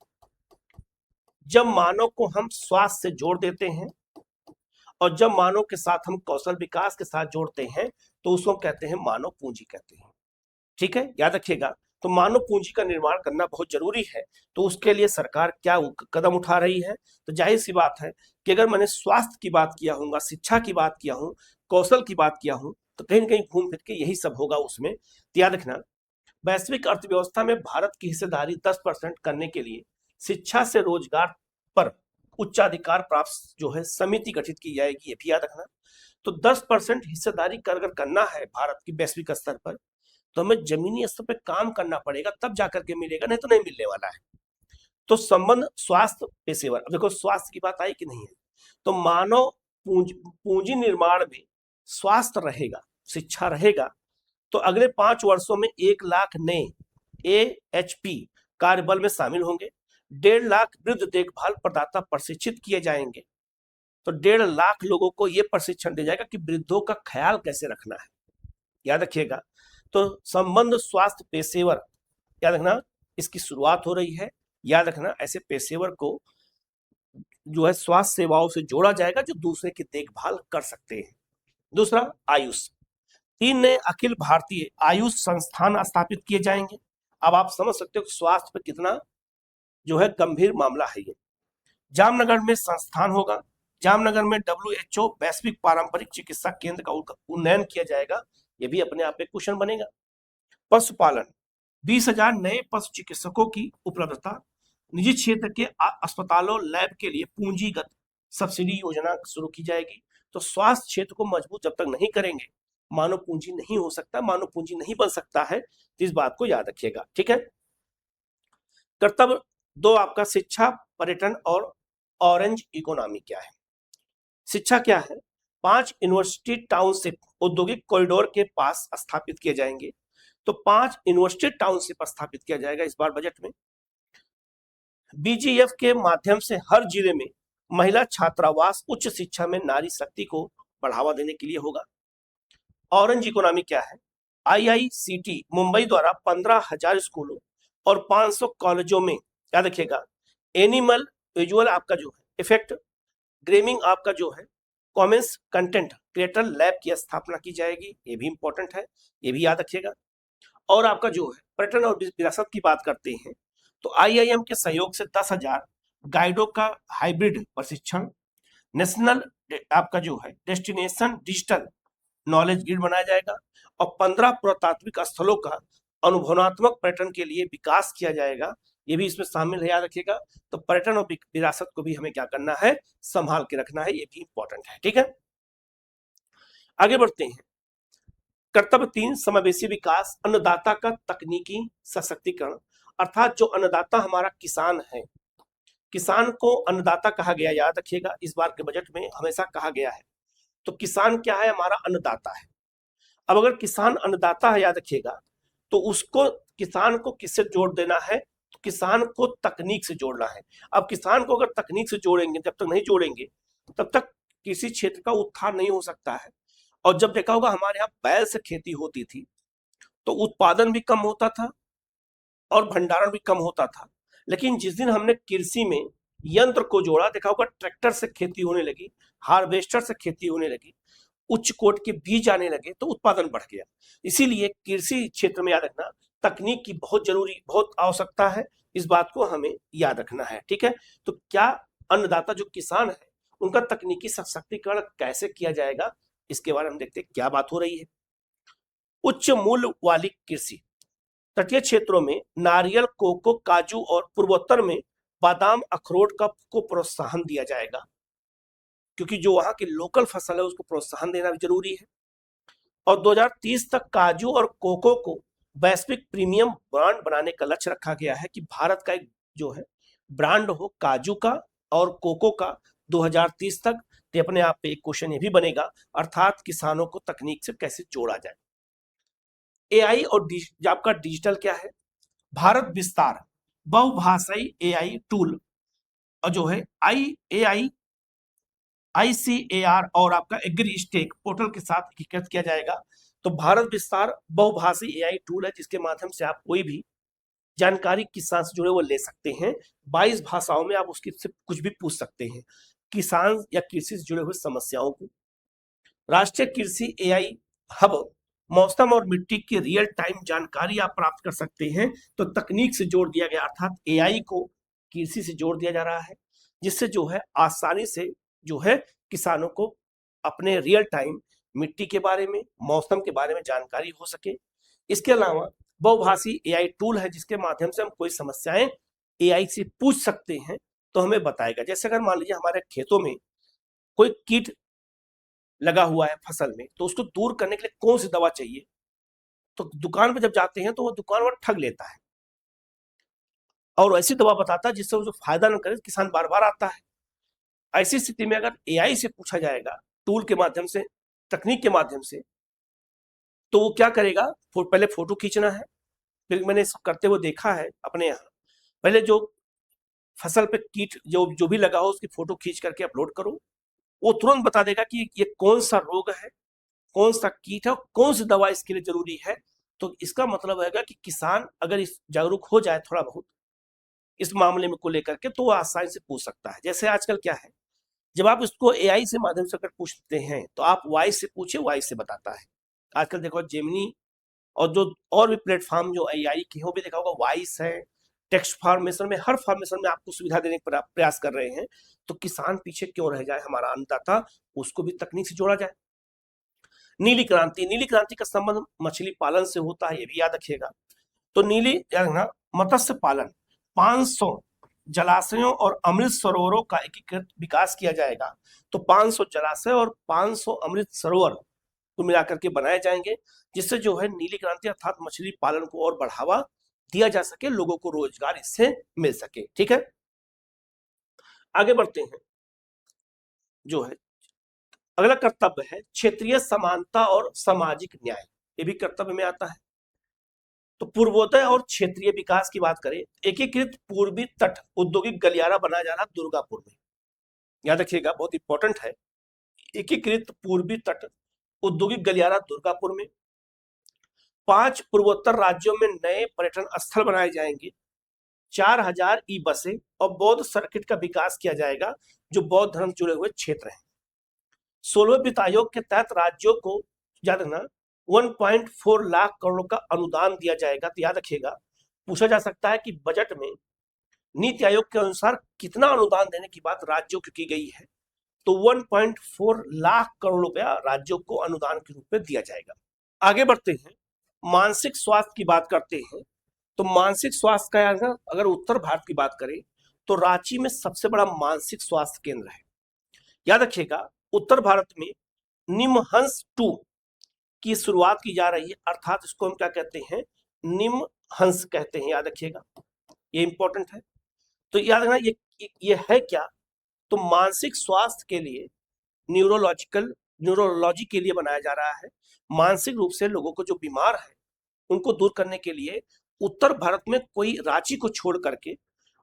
जब मानव को हम स्वास्थ्य से जोड़ देते हैं, और जब मानव के साथ हम कौशल विकास के साथ जोड़ते हैं, तो उसको हम कहते हैं मानव पूंजी कहते हैं। ठीक है, याद रखिएगा। तो मानव पूंजी का निर्माण करना बहुत जरूरी है। तो उसके लिए सरकार क्या कदम उठा रही है, तो जाहिर सी बात है कि अगर मैंने स्वास्थ्य की बात किया हूँ, शिक्षा की बात किया हूँ, कौशल की बात किया हूँ, तो कहीं ना कहीं घूम फिर के यही सब होगा उसमें। तो याद रखना, वैश्विक अर्थव्यवस्था में भारत की हिस्सेदारी 10% करने के लिए शिक्षा से रोजगार पर उच्चाधिकार प्राप्त जो है समिति गठित की जाएगी, ये भी याद रखना। तो 10% हिस्सेदारी अगर करना है भारत की वैश्विक स्तर पर, तो हमें जमीनी स्तर पर काम करना पड़ेगा, तब जाकर के मिलेगा, नहीं तो नहीं मिलने वाला है। तो संबंध स्वास्थ्य पेशेवर, अब देखो स्वास्थ्य की बात आई कि नहीं है, तो मानव पूंजी निर्माण में स्वास्थ्य रहेगा, शिक्षा रहेगा, तो अगले 5 वर्षों में 1 लाख नए AHP कार्यबल में शामिल होंगे। 1.5 लाख वृद्ध देखभाल प्रदाता प्रशिक्षित किए जाएंगे। तो 1.5 लाख लोगों को यह प्रशिक्षण दिया जाएगा कि वृद्धों का ख्याल कैसे रखना है, याद रखिएगा। तो संबंध स्वास्थ्य पेशेवर, याद रखना, इसकी शुरुआत हो रही है। याद रखना, ऐसे पेशेवर को जो है स्वास्थ्य सेवाओं से जोड़ा जाएगा जो दूसरे की देखभाल कर सकते हैं। दूसरा, आयुष, 3 नए अखिल भारतीय आयुष संस्थान स्थापित किए जाएंगे। अब आप समझ सकते हो कि स्वास्थ्य पर कितना जो है गंभीर मामला है ये। जामनगर में संस्थान होगा, जामनगर में WHO वैश्विक पारंपरिक चिकित्सा केंद्र का उन्नयन किया जाएगा, ये भी अपने आप में क्वेश्चन बनेगा। पशुपालन, 20,000 नए पशु चिकित्सकों की उपलब्धता, निजी क्षेत्र के अस्पतालों लैब के लिए पूंजीगत सब्सिडी योजना शुरू की जाएगी। तो स्वास्थ्य क्षेत्र को मजबूत जब तक नहीं करेंगे, मानव पूंजी नहीं हो सकता, मानव पूंजी नहीं बन सकता है। इस बात को याद रखिएगा। ठीक है। कर्तव्य दो आपका शिक्षा, पर्यटन और ऑरेंज इकोनॉमी क्या है। शिक्षा क्या है, 5 यूनिवर्सिटी टाउनशिप औद्योगिक कॉरिडोर के पास स्थापित किए जाएंगे। तो 5 यूनिवर्सिटी टाउनशिप स्थापित किया जाएगा इस बार बजट में। बीजीएफ के माध्यम से हर जिले में महिला छात्रावास उच्च शिक्षा में नारी शक्ति को बढ़ावा देने के लिए होगा। ऑरेंज इकोनॉमी क्या है, आईआईसीटी मुंबई द्वारा 15,000 स्कूलों और 500 कॉलेजों में, याद रखिएगा, एनिमल विजुअल आपका जो है इफेक्ट ग्रेमिंग आपका जो है कॉमन्स कंटेंट क्रिएटर लैब की स्थापना की जाएगी। ये भी इंपॉर्टेंट है, ये भी याद रखिएगा। और आपका जो है पर्यटन और विरासत की बात करते हैं तो आईआईएम के सहयोग से 10,000 गाइडों का हाइब्रिड प्रशिक्षण, नेशनल आपका जो है डेस्टिनेशन डिजिटल नॉलेज ग्रिड बनाया जाएगा और 15 पुरातात्विक स्थलों का अनुभवनात्मक पर्यटन के लिए विकास किया जाएगा। ये भी इसमें शामिल है, याद रखिएगा। तो पर्यटन और विरासत को भी हमें क्या करना है, संभाल के रखना है, ये भी इंपॉर्टेंट है। ठीक है, आगे बढ़ते हैं। कर्तव्य 3 समावेशी विकास, अन्नदाता का तकनीकी सशक्तिकरण, अर्थात जो अन्नदाता हमारा किसान है, किसान को अन्नदाता कहा गया, याद रखिएगा, इस बार के बजट में हमेशा कहा गया है। तो किसान क्या है, हमारा अन्नदाता है। अब अगर किसान अन्नदाता है, याद रखिएगा, तो उसको किसान को किससे जोड़ देना है, तो किसान को तकनीक से जोड़ना है। अब किसान को अगर तकनीक से जोड़ेंगे, जब तक नहीं जोड़ेंगे तब तक किसी क्षेत्र का उत्थान नहीं हो सकता है। और जब देखा होगा हमारे यहाँ बैल से खेती होती थी तो उत्पादन भी कम होता था और भंडारण भी कम होता था। लेकिन जिस दिन हमने कृषि में यंत्र को जोड़ा, देखा होगा ट्रैक्टर से खेती होने लगी, हार्वेस्टर से खेती होने लगी, उच्च कोट के बीज आने लगे, तो उत्पादन बढ़ गया। इसीलिए कृषि क्षेत्र में याद रखना तकनीक की बहुत आवश्यकता है, इस बात को हमें याद रखना है। ठीक है, तो क्या अन्नदाता जो किसान है उनका तकनीकी सशक्तिकरण कैसे किया जाएगा, इसके बारे में हम देखते हैं क्या बात हो रही है। उच्च मूल्य वाली कृषि, तटीय क्षेत्रों में नारियल, कोको, काजू और पूर्वोत्तर में बादाम, अखरोट को प्रोत्साहन दिया जाएगा, क्योंकि जो वहां की लोकल फसल है उसको प्रोत्साहन देना भी जरूरी है। और 2030 तक काजू और कोको को वैश्विक प्रीमियम ब्रांड बनाने का लक्ष्य रखा गया है, कि भारत का एक जो है ब्रांड हो काजू का और कोको का 2030 तक। तो अपने आप पे एक क्वेश्चन ये भी बनेगा, अर्थात किसानों को तकनीक से कैसे जोड़ा जाए। एआई और आपका डिजिटल क्या है, भारत विस्तार बहुभाषाई एआई टूल और जो है आईसीएआर और आपका एग्री स्टेक पोर्टल के साथ एकीकृत किया जाएगा। तो भारत विस्तार बहुभाषी एआई टूल है, जिसके माध्यम से आप कोई भी जानकारी किसान से जुड़े वो ले सकते हैं। 22 भाषाओं में आप उसकी से कुछ भी पूछ सकते हैं, किसान या कृषि से जुड़े हुए समस्याओं को। राष्ट्रीय कृषि एआई हब, मौसम और मिट्टी की रियल टाइम जानकारी आप प्राप्त कर सकते हैं। तो तकनीक से जोड़ दिया गया, अर्थात एआई को कृषि से जोड़ दिया जा रहा है, जिससे जो है आसानी से जो है किसानों को अपने रियल टाइम मिट्टी के बारे में, मौसम के बारे में जानकारी हो सके। इसके अलावा बहुभाषी एआई टूल है, जिसके माध्यम से हम कोई समस्याएं एआई से पूछ सकते हैं तो हमें बताएगा। जैसे अगर मान लीजिए हमारे खेतों में कोई कीट लगा हुआ है फसल में, तो उसको दूर करने के लिए कौन सी दवा चाहिए, तो दुकान पे जब जाते हैं तो वो दुकान वाला ठग लेता है और ऐसी दवा बताता है जिससे वो जो फायदा न करे, किसान बार बार आता है। ऐसी स्थिति में अगर एआई से पूछा जाएगा, टूल के माध्यम से, तकनीक के माध्यम से, तो वो क्या करेगा, पहले फोटो खींचना है। फिर मैंने इसको करते हुए देखा है अपने यहाँ, पहले जो फसल पे कीट जो भी लगा हो उसकी फोटो खींच करके अपलोड करो, वो तुरंत बता देगा कि ये कौन सा रोग है, कौन सा कीट है और कौन सी दवा इसके लिए जरूरी है। तो इसका मतलब है कि किसान अगर इस जागरूक हो जाए थोड़ा बहुत इस मामले में को लेकर के, तो वो आसानी से पूछ सकता है। जैसे आजकल क्या है, जब आप इसको एआई से माध्यम से अगर पूछते हैं तो आप वॉइस से पूछे, वॉइस से बताता है। आजकल देखो जेमिनी और जो और भी प्लेटफॉर्म जो एआई की हो भी देखा होगा, वॉइस है, टेक्स्ट फॉर्मेशन में, हर फॉर्मेशन में आपको सुविधा देने का प्रयास कर रहे हैं। तो किसान पीछे क्यों रह जाए, हमारा अन्नदाता, उसको भी तकनीक से जोड़ा जाए। नीली क्रांति, नीली क्रांति का संबंध मछली पालन से होता है, ये भी याद रखिएगा। तो नीली मत्स्य पालन, 500 जलाशयों और अमृत सरोवरों का एकीकृत विकास किया जाएगा। तो 500 जलाशय और 500 अमृत सरोवर को मिलाकर के बनाए जाएंगे, जिससे जो है नीली क्रांति अर्थात मछली पालन को और बढ़ावा दिया जा सके, लोगों को रोजगार इससे मिल सके। ठीक है, आगे बढ़ते हैं। जो है अगला कर्तव्य है क्षेत्रीय समानता और सामाजिक न्याय, ये भी कर्तव्य में आता है। तो पूर्वोदय और क्षेत्रीय विकास की बात करें, एकीकृत पूर्वी तट औद्योगिक गलियारा बनाया जा रहा दुर्गापुर में, याद रखिएगा, बहुत इंपॉर्टेंट है। एकीकृत पूर्वी तट औद्योगिक गलियारा दुर्गापुर में। 5 पूर्वोत्तर राज्यों में नए पर्यटन स्थल बनाए जाएंगे। 4000 ई बसें और बौद्ध सर्किट का विकास किया जाएगा, जो बौद्ध धर्म जुड़े हुए क्षेत्र हैं। 16वें वित्त आयोग के तहत राज्यों को याद रखना 1.4 लाख करोड़ का अनुदान दिया जाएगा। तो याद रखिएगा, पूछा जा सकता है कि बजट में नीति आयोग के अनुसार कितना अनुदान देने की बात राज्यों की गई है। तो 1.4 लाख करोड़ रुपया राज्यों को अनुदान के रूप में दिया जाएगा। आगे बढ़ते हैं, मानसिक स्वास्थ्य की बात करते हैं। तो मानसिक स्वास्थ्य का अगर उत्तर भारत की बात करें तो रांची में सबसे बड़ा मानसिक स्वास्थ्य केंद्र है। याद रखिएगा, उत्तर भारत में निमहंस 2 की शुरुआत की जा रही है, अर्थात इसको हम क्या कहते हैं, निमहंस कहते हैं। याद रखिएगा, ये इंपॉर्टेंट है। तो याद रखना ये है क्या, तो मानसिक स्वास्थ्य के लिए न्यूरोलॉजी के लिए बनाया जा रहा है। मानसिक रूप से लोगों को जो बीमार है उनको दूर करने के लिए उत्तर भारत में कोई रांची को छोड़ करके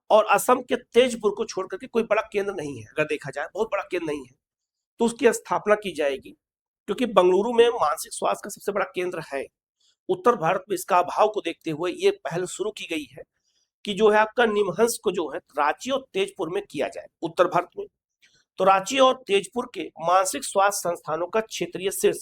और असम के तेजपुर को छोड़ करके कोई बड़ा केंद्र नहीं है। अगर देखा जाए बहुत बड़ा केंद्र नहीं है, तो उसकी स्थापना की जाएगी, क्योंकि बेंगलुरु में मानसिक स्वास्थ्य का सबसे बड़ा केंद्र है। उत्तर भारत में इसका अभाव को देखते हुए ये पहल शुरू की गई है कि जो है आपका निमहंस को जो है रांची और तेजपुर में किया जाए उत्तर भारत में। तो रांची और तेजपुर के मानसिक स्वास्थ्य संस्थानों का क्षेत्रीय शीर्ष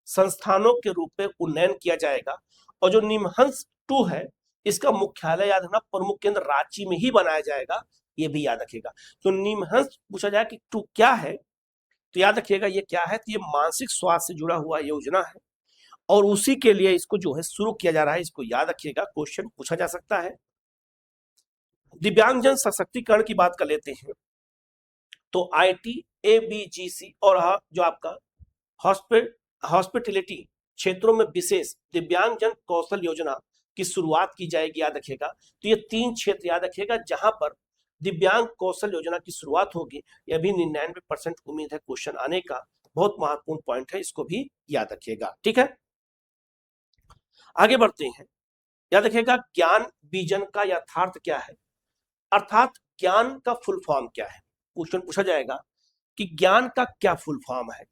संस्थानों के रूप में उन्नयन किया जाएगा। और जो निमहंस 2 है, इसका मुख्यालय याद रखना प्रमुख केंद्र रांची में ही बनाया जाएगा, ये भी याद रखिएगा। तो निमहंस पूछा जाए कि 2 क्या है, तो याद रखिएगा ये क्या है, तो ये मानसिक स्वास्थ्य से जुड़ा हुआ योजना है और उसी के लिए इसको जो है शुरू किया जा रहा है। इसको याद रखिएगा, क्वेश्चन पूछा जा सकता है। दिव्यांगजन सशक्तिकरण की बात कर लेते हैं। तो आईटी, एबीजीसी और जो आपका हॉस्पिटलिटी क्षेत्रों में विशेष दिव्यांगजन कौशल योजना की शुरुआत की जाएगी। याद रखिएगा, तो ये 3 क्षेत्र याद रखिएगा जहां पर दिव्यांग कौशल योजना की शुरुआत होगी। यह भी 99% उम्मीद है क्वेश्चन आने का, बहुत महत्वपूर्ण पॉइंट है, इसको भी याद रखिएगा। ठीक है, आगे बढ़ते हैं। याद रखिएगा, ज्ञान बीजन का यथार्थ क्या है, अर्थात ज्ञान का फुल फॉर्म क्या है। क्वेश्चन पूछा जाएगा कि ज्ञान का क्या फुल फॉर्म है।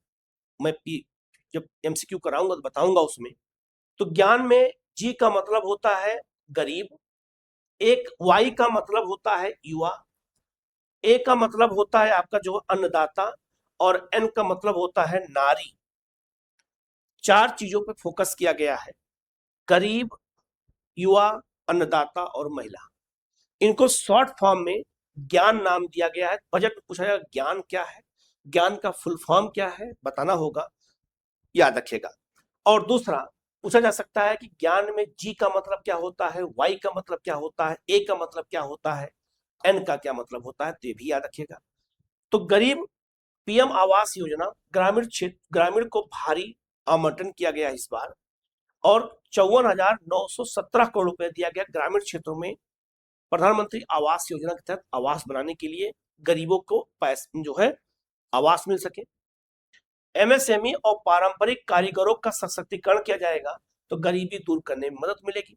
मैं जब एमसीक्यू कराऊंगा तो बताऊंगा उसमें। तो ज्ञान में जी का मतलब होता है गरीब, एक वाई का मतलब होता है युवा, ए का मतलब होता है आपका जो अन्नदाता और एन का मतलब होता है नारी। 4 चीजों पे फोकस किया गया है, गरीब, युवा, अन्नदाता और महिला। इनको शॉर्ट फॉर्म में ज्ञान नाम दिया गया है। बजट में पूछा जाएगा ज्ञान क्या है, ज्ञान का फुल फॉर्म क्या है, बताना होगा, याद रखिएगा। और दूसरा पूछा जा सकता है कि ज्ञान में जी का मतलब क्या होता है, वाई का मतलब क्या होता है, ए का मतलब क्या होता है, एन का क्या मतलब होता है, तो ये भी याद रखिएगा। तो गरीब पीएम आवास योजना ग्रामीण को भारी आवंटन किया गया इस बार, और 54,917 करोड़ रुपए दिया गया ग्रामीण क्षेत्रों में प्रधानमंत्री आवास योजना के तहत आवास बनाने के लिए, गरीबों को पैसे जो है आवास मिल सके। एमएसएमई और पारंपरिक कारीगरों का सशक्तिकरण किया जाएगा, तो गरीबी दूर करने में मदद मिलेगी।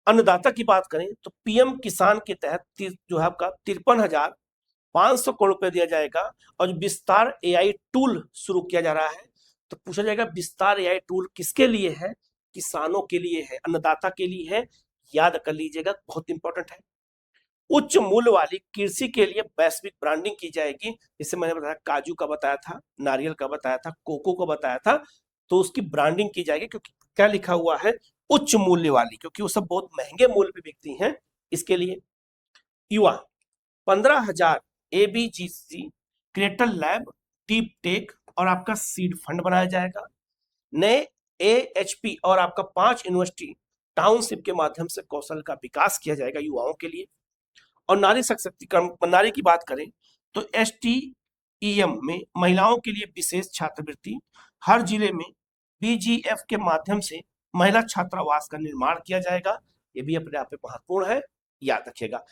अन्नदाता की बात करें तो पीएम किसान के तहत जो है आपका 53,500 करोड़ रुपए दिया जाएगा। और विस्तार एआई टूल शुरू किया जा रहा है। तो पूछा जाएगा विस्तार एआई टूल किसके लिए है, किसानों के लिए है, अन्नदाता के लिए है, याद कर लीजिएगा, बहुत इंपॉर्टेंट है। उच्च मूल्य वाली कृषि के लिए वैश्विक ब्रांडिंग की जाएगी, जैसे मैंने बताया काजू का बताया था, नारियल का बताया था, कोको का बताया था, तो उसकी ब्रांडिंग की जाएगी। क्योंकि क्या लिखा हुआ है, उच्च मूल्य वाली, क्योंकि वो सब बहुत महंगे मूल्य पे बिकती हैं, इसके लिए। युवा 15,000 एबीजीसी क्रिएटर लैब, डीप टेक और आपका सीड फंड बनाया जाएगा। नए एएचपी और आपका 5 यूनिवर्सिटी टाउनशिप के माध्यम से कौशल का विकास किया जाएगा युवाओं के लिए। और नारी सशक्तिकरण, नारी की बात करें तो एसटीईएम में महिलाओं के लिए विशेष छात्रवृत्ति, हर जिले में बीजीएफ के माध्यम से महिला छात्रावास का निर्माण किया जाएगा। ये भी अपने आप में महत्वपूर्ण है, याद रखिएगा।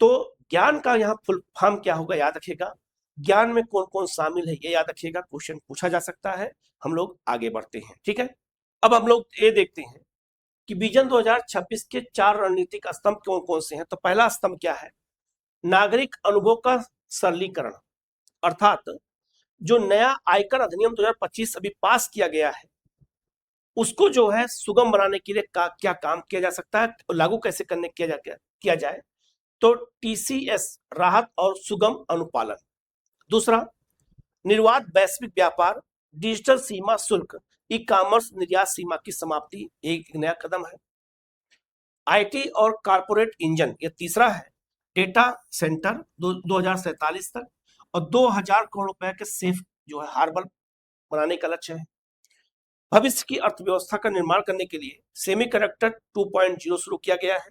तो ज्ञान का यहाँ फुल फॉर्म क्या होगा, याद रखिएगा। ज्ञान में कौन कौन शामिल है, ये याद रखिएगा, क्वेश्चन पूछा जा सकता है। हम लोग आगे बढ़ते हैं, ठीक है। अब हम लोग ये देखते हैं कि विजन 2026 के 4 रणनीतिक स्तंभ कौन कौन से हैं। तो पहला स्तंभ क्या है, नागरिक अनुभव का सरलीकरण, अर्थात जो नया आयकर अधिनियम 2025 अभी पास किया गया है, उसको जो है सुगम बनाने के लिए क्या काम किया जा सकता है, लागू कैसे करने किया जाए। तो टीसीएस, राहत और सुगम अनुपालन। दूसरा, निर्बाध वैश्विक व्यापार, डिजिटल सीमा शुल्क, ई कॉमर्स निर्यात सीमा की समाप्ति, एक नया कदम है। आईटी और कॉर्पोरेट इंजन, ये तीसरा है। डेटा सेंटर 2047 तक, और 2000 करोड़ रुपए के सेफ जो है हार्बर बनाने का लक्ष्य है। भविष्य की अर्थव्यवस्था का निर्माण करने के लिए सेमीकंडक्टर 2.0 शुरू किया गया है।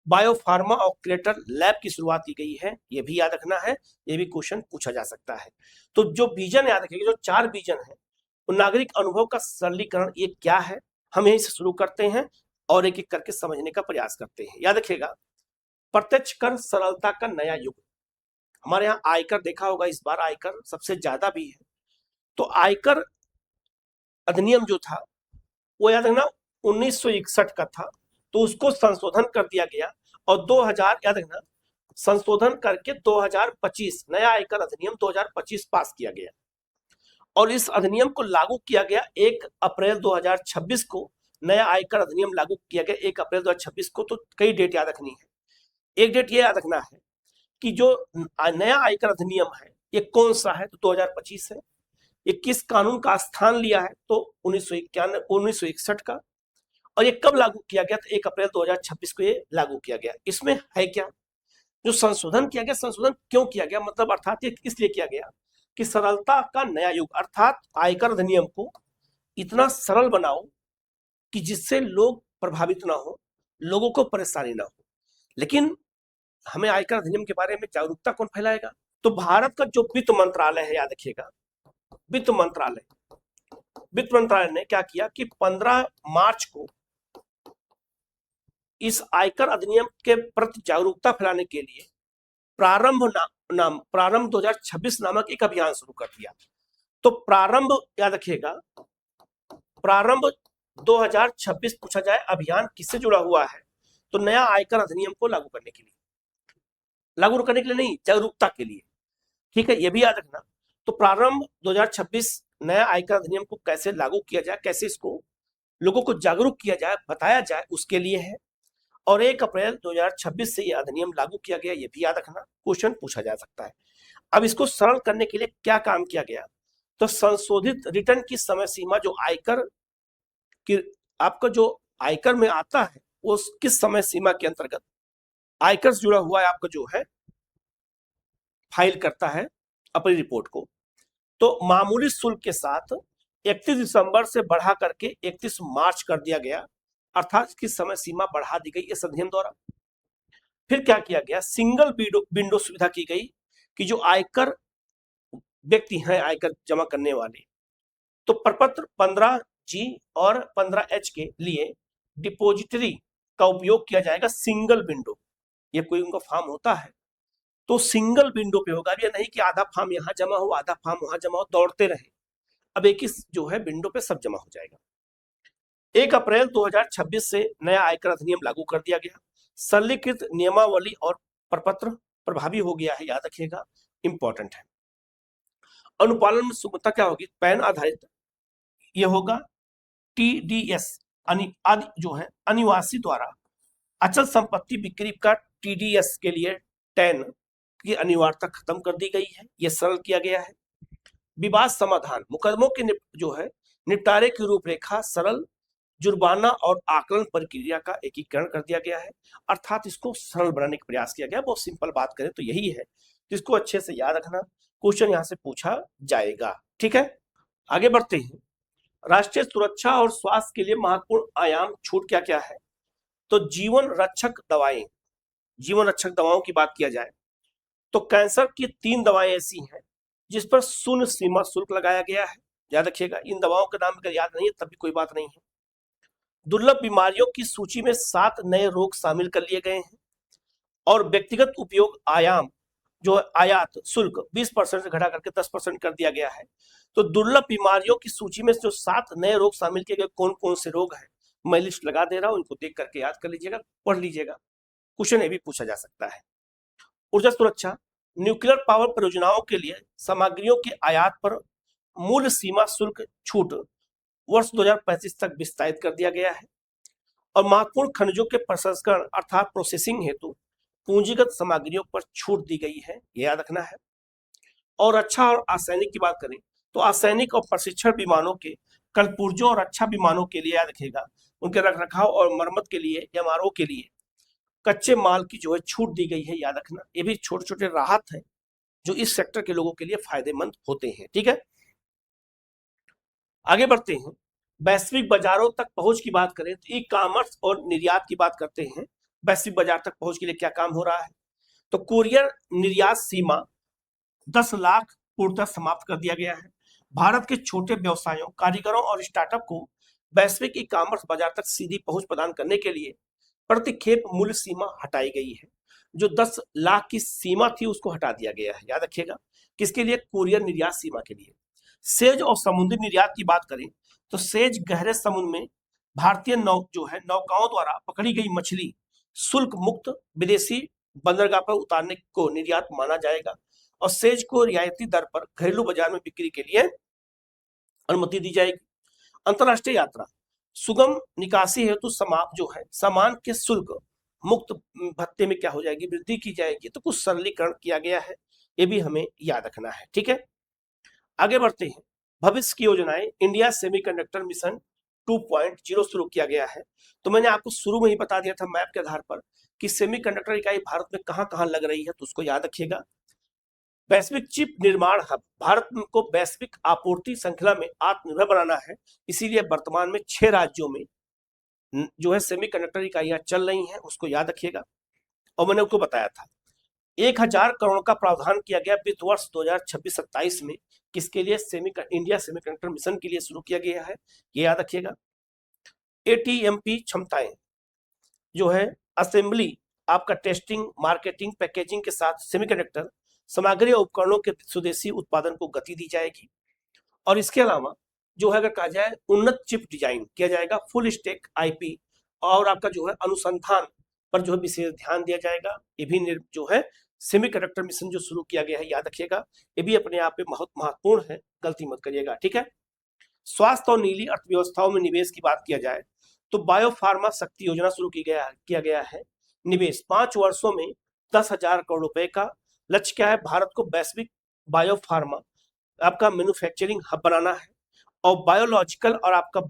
बायोफार्मा और क्रिएटर लैब की शुरुआत की गई है, ये भी याद रखना है, ये भी क्वेश्चन पूछा जा सकता है। तो जो विजन याद रखिएगा, जो 4 विजन है, नागरिक अनुभव का सरलीकरण, ये क्या है, हम यहीं से शुरू करते हैं और एक एक करके समझने का प्रयास करते हैं। याद रखिएगा, प्रत्यक्ष कर सरलता का नया युग। हमारे यहाँ आयकर देखा होगा, इस बार आयकर सबसे ज्यादा भी है। तो आयकर अधिनियम जो था वो याद रखना 1961 का था, तो उसको संशोधन कर दिया गया और 2000 याद रखना संशोधन करके 2025 नया आयकर अधिनियम 2025 पास किया गया और इस अधिनियम को लागू किया गया 1 अप्रैल 2026 को। नया आयकर अधिनियम लागू किया गया 1 अप्रैल 2026 को। तो कई डेट याद रखनी है। एक डेट ये याद रखना है कि जो नया आयकर अधिनियम है ये कौन सा है, तो 2025 है। ये किस कानून का स्थान लिया है, तो 1961 का। और ये कब लागू किया गया, तो 1 अप्रैल 2026 को ये लागू किया गया। इसमें है क्या, जो संशोधन किया गया, संशोधन क्यों किया गया, मतलब अर्थात ये इसलिए किया गया कि सरलता का नया युग, अर्थात आयकर अधिनियम को इतना सरल बनाओ कि जिससे लोग प्रभावित ना हो, लोगों को परेशानी ना हो। लेकिन हमें आयकर अधिनियम के बारे में जागरूकता कौन फैलाएगा, तो भारत का जो वित्त मंत्रालय है, याद रखिएगा, वित्त मंत्रालय ने क्या किया कि 15 मार्च को इस आयकर अधिनियम के प्रति जागरूकता फैलाने के लिए प्रारंभ 2026 नामक एक अभियान शुरू कर दिया। तो प्रारंभ याद रखिएगा, प्रारंभ 2026 पूछा जाए, अभियान किससे जुड़ा हुआ है, तो नया आयकर अधिनियम को लागू करने के लिए नहीं, जागरूकता के लिए, ठीक है, ये भी याद रखना। तो प्रारंभ 2026 नया आयकर अधिनियम को कैसे लागू किया जाए, कैसे इसको लोगों को जागरूक किया जाए, बताया जाए, उसके लिए है। और 1 अप्रैल 2026 से यह अधिनियम लागू किया गया, ये भी याद रखना, क्वेश्चन पूछा जा सकता है। अब इसको सरल करने के लिए क्या काम किया गया, तो संशोधित रिटर्न की समय सीमा, जो आयकर की आपका जो आयकर में आता है वो किस समय सीमा के अंतर्गत आयकर से जुड़ा हुआ है, आपका जो है फाइल करता है अपनी रिपोर्ट को, तो मामूली शुल्क के साथ 31 दिसंबर से बढ़ा करके 31 मार्च कर दिया गया, अर्थात इसकी समय सीमा बढ़ा दी गई इस अधिनियम द्वारा। फिर क्या किया गया, सिंगल विंडो सुविधा की गई कि जो आयकर व्यक्ति हैं, आयकर जमा करने वाले, तो प्रपत्र 15G और 15H के लिए डिपोजिटरी का उपयोग किया जाएगा। सिंगल विंडो, ये कोई उनका फॉर्म होता है तो सिंगल विंडो पे होगा। अब ये नहीं कि आधा फॉर्म यहाँ जमा हो, आधा फॉर्म वहां जमा हो, दौड़ते रहे। अब एक ही जो है विंडो पे सब जमा हो जाएगा। 1 अप्रैल 2026 से नया आयकर अधिनियम लागू कर दिया गया। सरलीकृत नियमावली और प्रपत्र प्रभावी हो गया है, याद रखिएगा, इंपॉर्टेंट है। अनुपालन में सुगमता क्या होगी, पैन आधारित ये होगा। TDS जो है अनिवासी द्वारा अचल संपत्ति बिक्री का TDS के लिए 10 की अनिवार्यता खत्म कर दी गई है, यह सरल किया गया है। विवाद समाधान, मुकदमों के जो है निपटारे की रूपरेखा सरल, जुर्माना और आकलन प्रक्रिया का एकीकरण कर दिया गया है, अर्थात इसको सरल बनाने का प्रयास किया गया। बहुत सिंपल बात करें तो यही है, जिसको अच्छे से याद रखना, क्वेश्चन यहां से पूछा जाएगा, ठीक है। आगे बढ़ते हैं। राष्ट्रीय सुरक्षा और स्वास्थ्य के लिए महत्वपूर्ण आयाम छूट क्या क्या है, तो जीवन रक्षक दवाओं की बात किया जाए तो कैंसर की 3 दवाएं ऐसी हैं जिस पर शून्य सीमा शुल्क लगाया गया है, याद रखिएगा। इन दवाओं के नाम अगर याद नहीं है तब भी कोई बात नहीं है। दुर्लभ बीमारियों की सूची में 7 नए रोग शामिल कर लिए गए हैं और व्यक्तिगत उपयोग आयाम जो आयात शुल्क 20% से घटा करके 10% कर दिया गया है। तो दुर्लभ बीमारियों की सूची में जो 7 नए रोग शामिल किए गए, कौन कौन से रोग हैं मैं लिस्ट लगा दे रहा हूं, इनको देख करके याद कर लीजिएगा, पढ़ लीजिएगा, क्वेश्चन ये भी पूछा जा सकता है। ऊर्जा सुरक्षा, न्यूक्लियर पावर परियोजनाओं के लिए सामग्रियों के आयात पर मूल सीमा शुल्क छूट वर्ष 2035 तक विस्तारित कर दिया गया है और महत्वपूर्ण खनिजों के प्रसंस्करण अर्थात प्रोसेसिंग हेतु पूंजीगत सामग्रियों पर छूट दी गई है, ये याद रखना है। और रक्षा और असैनिक की बात करें तो असैनिक और प्रशिक्षण विमानों के कलपुर्जों और रक्षा विमानों के लिए याद रखेगा, उनके रखरखाव और मरम्मत के लिए एमआरओ के लिए कच्चे माल की जो है छूट दी गई है, याद रखना। ये भी छोटे छोटे राहत है जो इस सेक्टर के लोगों के लिए फायदेमंद होते हैं, ठीक है। आगे बढ़ते हैं, वैश्विक बाजारों तक पहुंच की बात करें तो ई कॉमर्स और निर्यात की बात करते हैं। वैश्विक बाजार तक पहुंच के लिए क्या काम हो रहा है, तो कुरियर निर्यात सीमा 10 लाख पूर्णतः समाप्त कर दिया गया है। भारत के छोटे व्यवसायों, कारीगरों और स्टार्टअप को वैश्विक ई कॉमर्स बाजार तक सीधी पहुंच प्रदान करने के लिए प्रतिक्षेप मूल्य सीमा हटाई गई है। जो 10 लाख की सीमा थी उसको हटा दिया गया है, याद रखिएगा, किसके लिए, कुरियर निर्यात सीमा के लिए। सेज और समुद्री निर्यात की बात करें तो सेज गहरे समुद्र में भारतीय नौकाओं द्वारा पकड़ी गई मछली शुल्क मुक्त विदेशी बंदरगाह पर उतारने को निर्यात माना जाएगा और सेज को रियायती दर पर घरेलू बाजार में बिक्री के लिए अनुमति दी जाएगी। अंतरराष्ट्रीय यात्रा सुगम निकासी हेतु सामान के शुल्क मुक्त भत्ते में क्या हो जाएगी, वृद्धि की जाएगी। तो कुछ सरलीकरण किया गया है, ये भी हमें याद रखना है, ठीक है। आगे बढ़ते हैं, भविष्य की योजनाएं, इंडिया सेमीकंडक्टर मिशन 2.0 शुरू किया गया है। तो मैंने आपको शुरू में ही बता दिया था मैप के आधार पर कि सेमीकंडक्टर इकाई भारत में कहां कहां लग रही है, तो उसको याद रखिएगा। वैश्विक चिप निर्माण हब, भारत को वैश्विक आपूर्ति श्रृंखला में आत्मनिर्भर बनाना है, इसीलिए वर्तमान में 6 राज्यों में जो है सेमीकंडक्टर इकाइयां चल रही हैं, उसको याद रखिएगा। और मैंने आपको बताया था 1000 करोड़ का प्रावधान किया गया वित्त वर्ष 2026-27 में, किसके लिए, इंडिया सेमीकंडक्टर मिशन के लिए शुरू किया गया है, ये याद रखिएगा। एटीएमपी क्षमताएं जो है असेंबली, आपका टेस्टिंग, मार्केटिंग, पैकेजिंग के साथ सेमीकंडक्टर सामग्री और उपकरणों के स्वदेशी उत्पादन को गति दी जाएगी। और इसके अलावा जो है अगर कहा जाए उन्नत चिप डिजाइन किया जाएगा, फुल स्टैक आईपी और आपका जो है अनुसंधान पर जो है विशेष ध्यान दिया जाएगा। ये भी जो है सेमीकंडक्टर मिशन जो शुरू किया गया है, याद रखिएगा, ये भी अपने आप में बहुत महत्वपूर्ण है, गलती मत करिएगा, ठीक है। स्वास्थ्य और नीली अर्थव्यवस्थाओं में निवेश की बात किया जाए तो बायोफार्मा शक्ति योजना शुरू किया गया है। निवेश 5 वर्षों में 10,000 करोड़ रुपए का लक्ष्य क्या है, भारत को वैश्विक बायोफार्मा आपका मैन्युफैक्चरिंग हब बनाना है और बायोलॉजिकल और आपका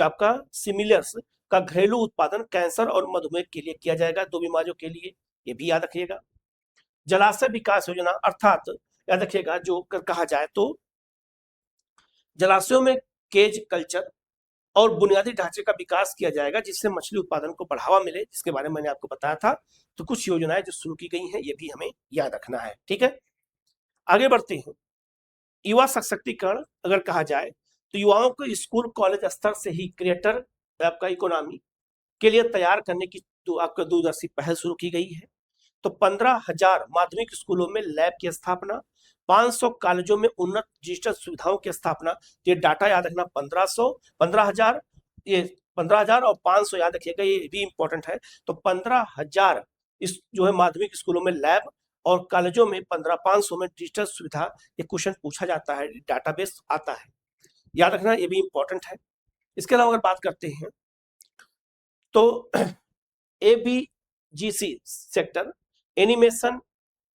आपका सिमिलर्स का घरेलू उत्पादन कैंसर और मधुमेह के लिए किया जाएगा, 2 बीमारियों के लिए, ये भी याद रखिएगा। जलाशय विकास योजना अर्थात याद रखिएगा, जो कहा जाए तो जलाशयों में केज कल्चर और बुनियादी ढांचे का विकास किया जाएगा जिससे मछली उत्पादन को बढ़ावा मिले, जिसके बारे में मैंने आपको बताया था। तो कुछ योजनाएं जो शुरू की गई हैं ये भी हमें याद रखना है, ठीक है। आगे बढ़ते हैं, युवा सशक्तिकरण अगर कहा जाए तो युवाओं को स्कूल कॉलेज स्तर से ही क्रिएटर आपका इकोनॉमी के लिए तैयार करने की तो आपका दूरदर्शी पहल शुरू की गई है। तो 15,000 माध्यमिक स्कूलों में लैब की स्थापना, 500 कॉलेजों में उन्नत डिजिटल सुविधाओं की स्थापना। ये डाटा याद रखना, 15,000 ये 15,000 और 500 याद रखिएगा, ये भी इंपॉर्टेंट है। तो 15,000 इस जो है माध्यमिक स्कूलों में लैब और कॉलेजों में 500 में डिजिटल सुविधा। ये क्वेश्चन पूछा जाता है, डाटाबेस आता है, याद रखना, ये भी इंपॉर्टेंट है। इसके अलावा अगर बात करते हैं तो ABGC sector, animation,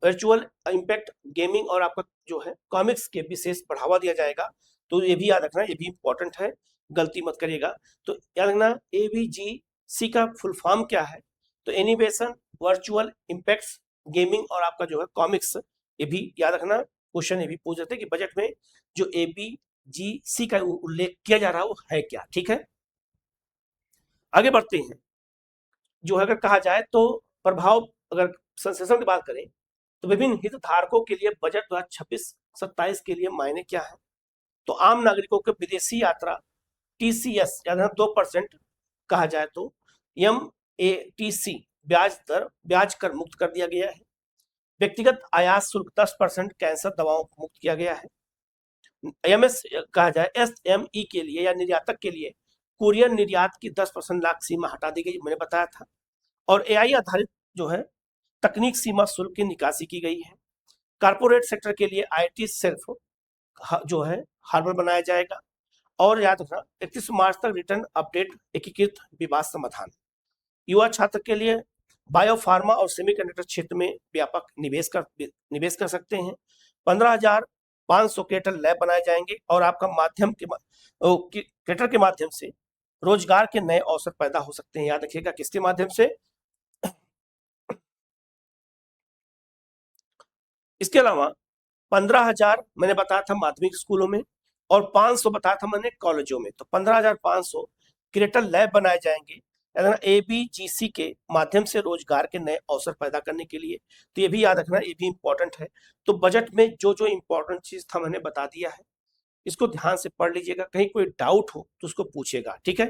virtual impact, gaming और आपका जो है कॉमिक्स के विशेष बढ़ावा दिया जाएगा। तो ये भी याद रखना, ये भी इंपॉर्टेंट है, गलती मत करिएगा। तो याद रखना ABGC का फुल फॉर्म क्या है, तो एनिमेशन, वर्चुअल इम्पैक्ट्स, गेमिंग और आपका जो है कॉमिक्स, ये भी याद रखना। क्वेश्चन ये भी पूछ सकते हैं कि बजट में जो ABGC का उल्लेख किया जा रहा है वो है क्या, ठीक है। आगे बढ़ते हैं, जो है अगर कहा जाए तो प्रभाव, अगर संश्लेषण की बात करें तो विभिन्न हितधारकों के लिए बजट 2026-27 के लिए मायने क्या है। तो आम नागरिकों के विदेशी यात्रा TCS यानी 2% कहा जाए तो MATC ब्याज दर ब्याज कर मुक्त कर दिया गया है। व्यक्तिगत आयात शुल्क 10% कैंसर दवाओं को मुक्त किया गया है। MS कहा जाए SME के लिए या निर्यातक के लिए कुरियर निर्यात की 10% लाख सीमा हटा दी गई, मैंने बताया था। और AI आधारित जो है तकनीक सीमा शुल्क की निकासी की गई है। कारपोरेट सेक्टर के लिए IT सिर्फ जो है हार्बर बनाया जाएगा। और याद रखना 31 मार्च तक रिटर्न अपडेट एकीकृत विवाद समाधान। युवा छात्र के लिए बायोफार्मा और सेमीकंडक्टर क्षेत्र में व्यापक निवेश कर सकते हैं। 15,500 क्रिएटर लैब बनाए जाएंगे और आपका माध्यम के क्रिएटर के माध्यम से रोजगार के नए अवसर पैदा हो सकते हैं। याद रखिएगा किसके माध्यम से। इसके अलावा 15,000 मैंने बताया था माध्यमिक स्कूलों में और 500 बताया था मैंने कॉलेजों में। तो 15,500 क्रिएटर लैब बनाए जाएंगे ABGC के माध्यम से रोजगार के नए अवसर पैदा करने के लिए। तो ये भी याद रखना, ये भी इंपॉर्टेंट है। तो बजट में जो जो इंपॉर्टेंट चीज था मैंने बता दिया है, इसको ध्यान से पढ़ लीजिएगा। कहीं कोई डाउट हो तो उसको पूछिएगा, ठीक है।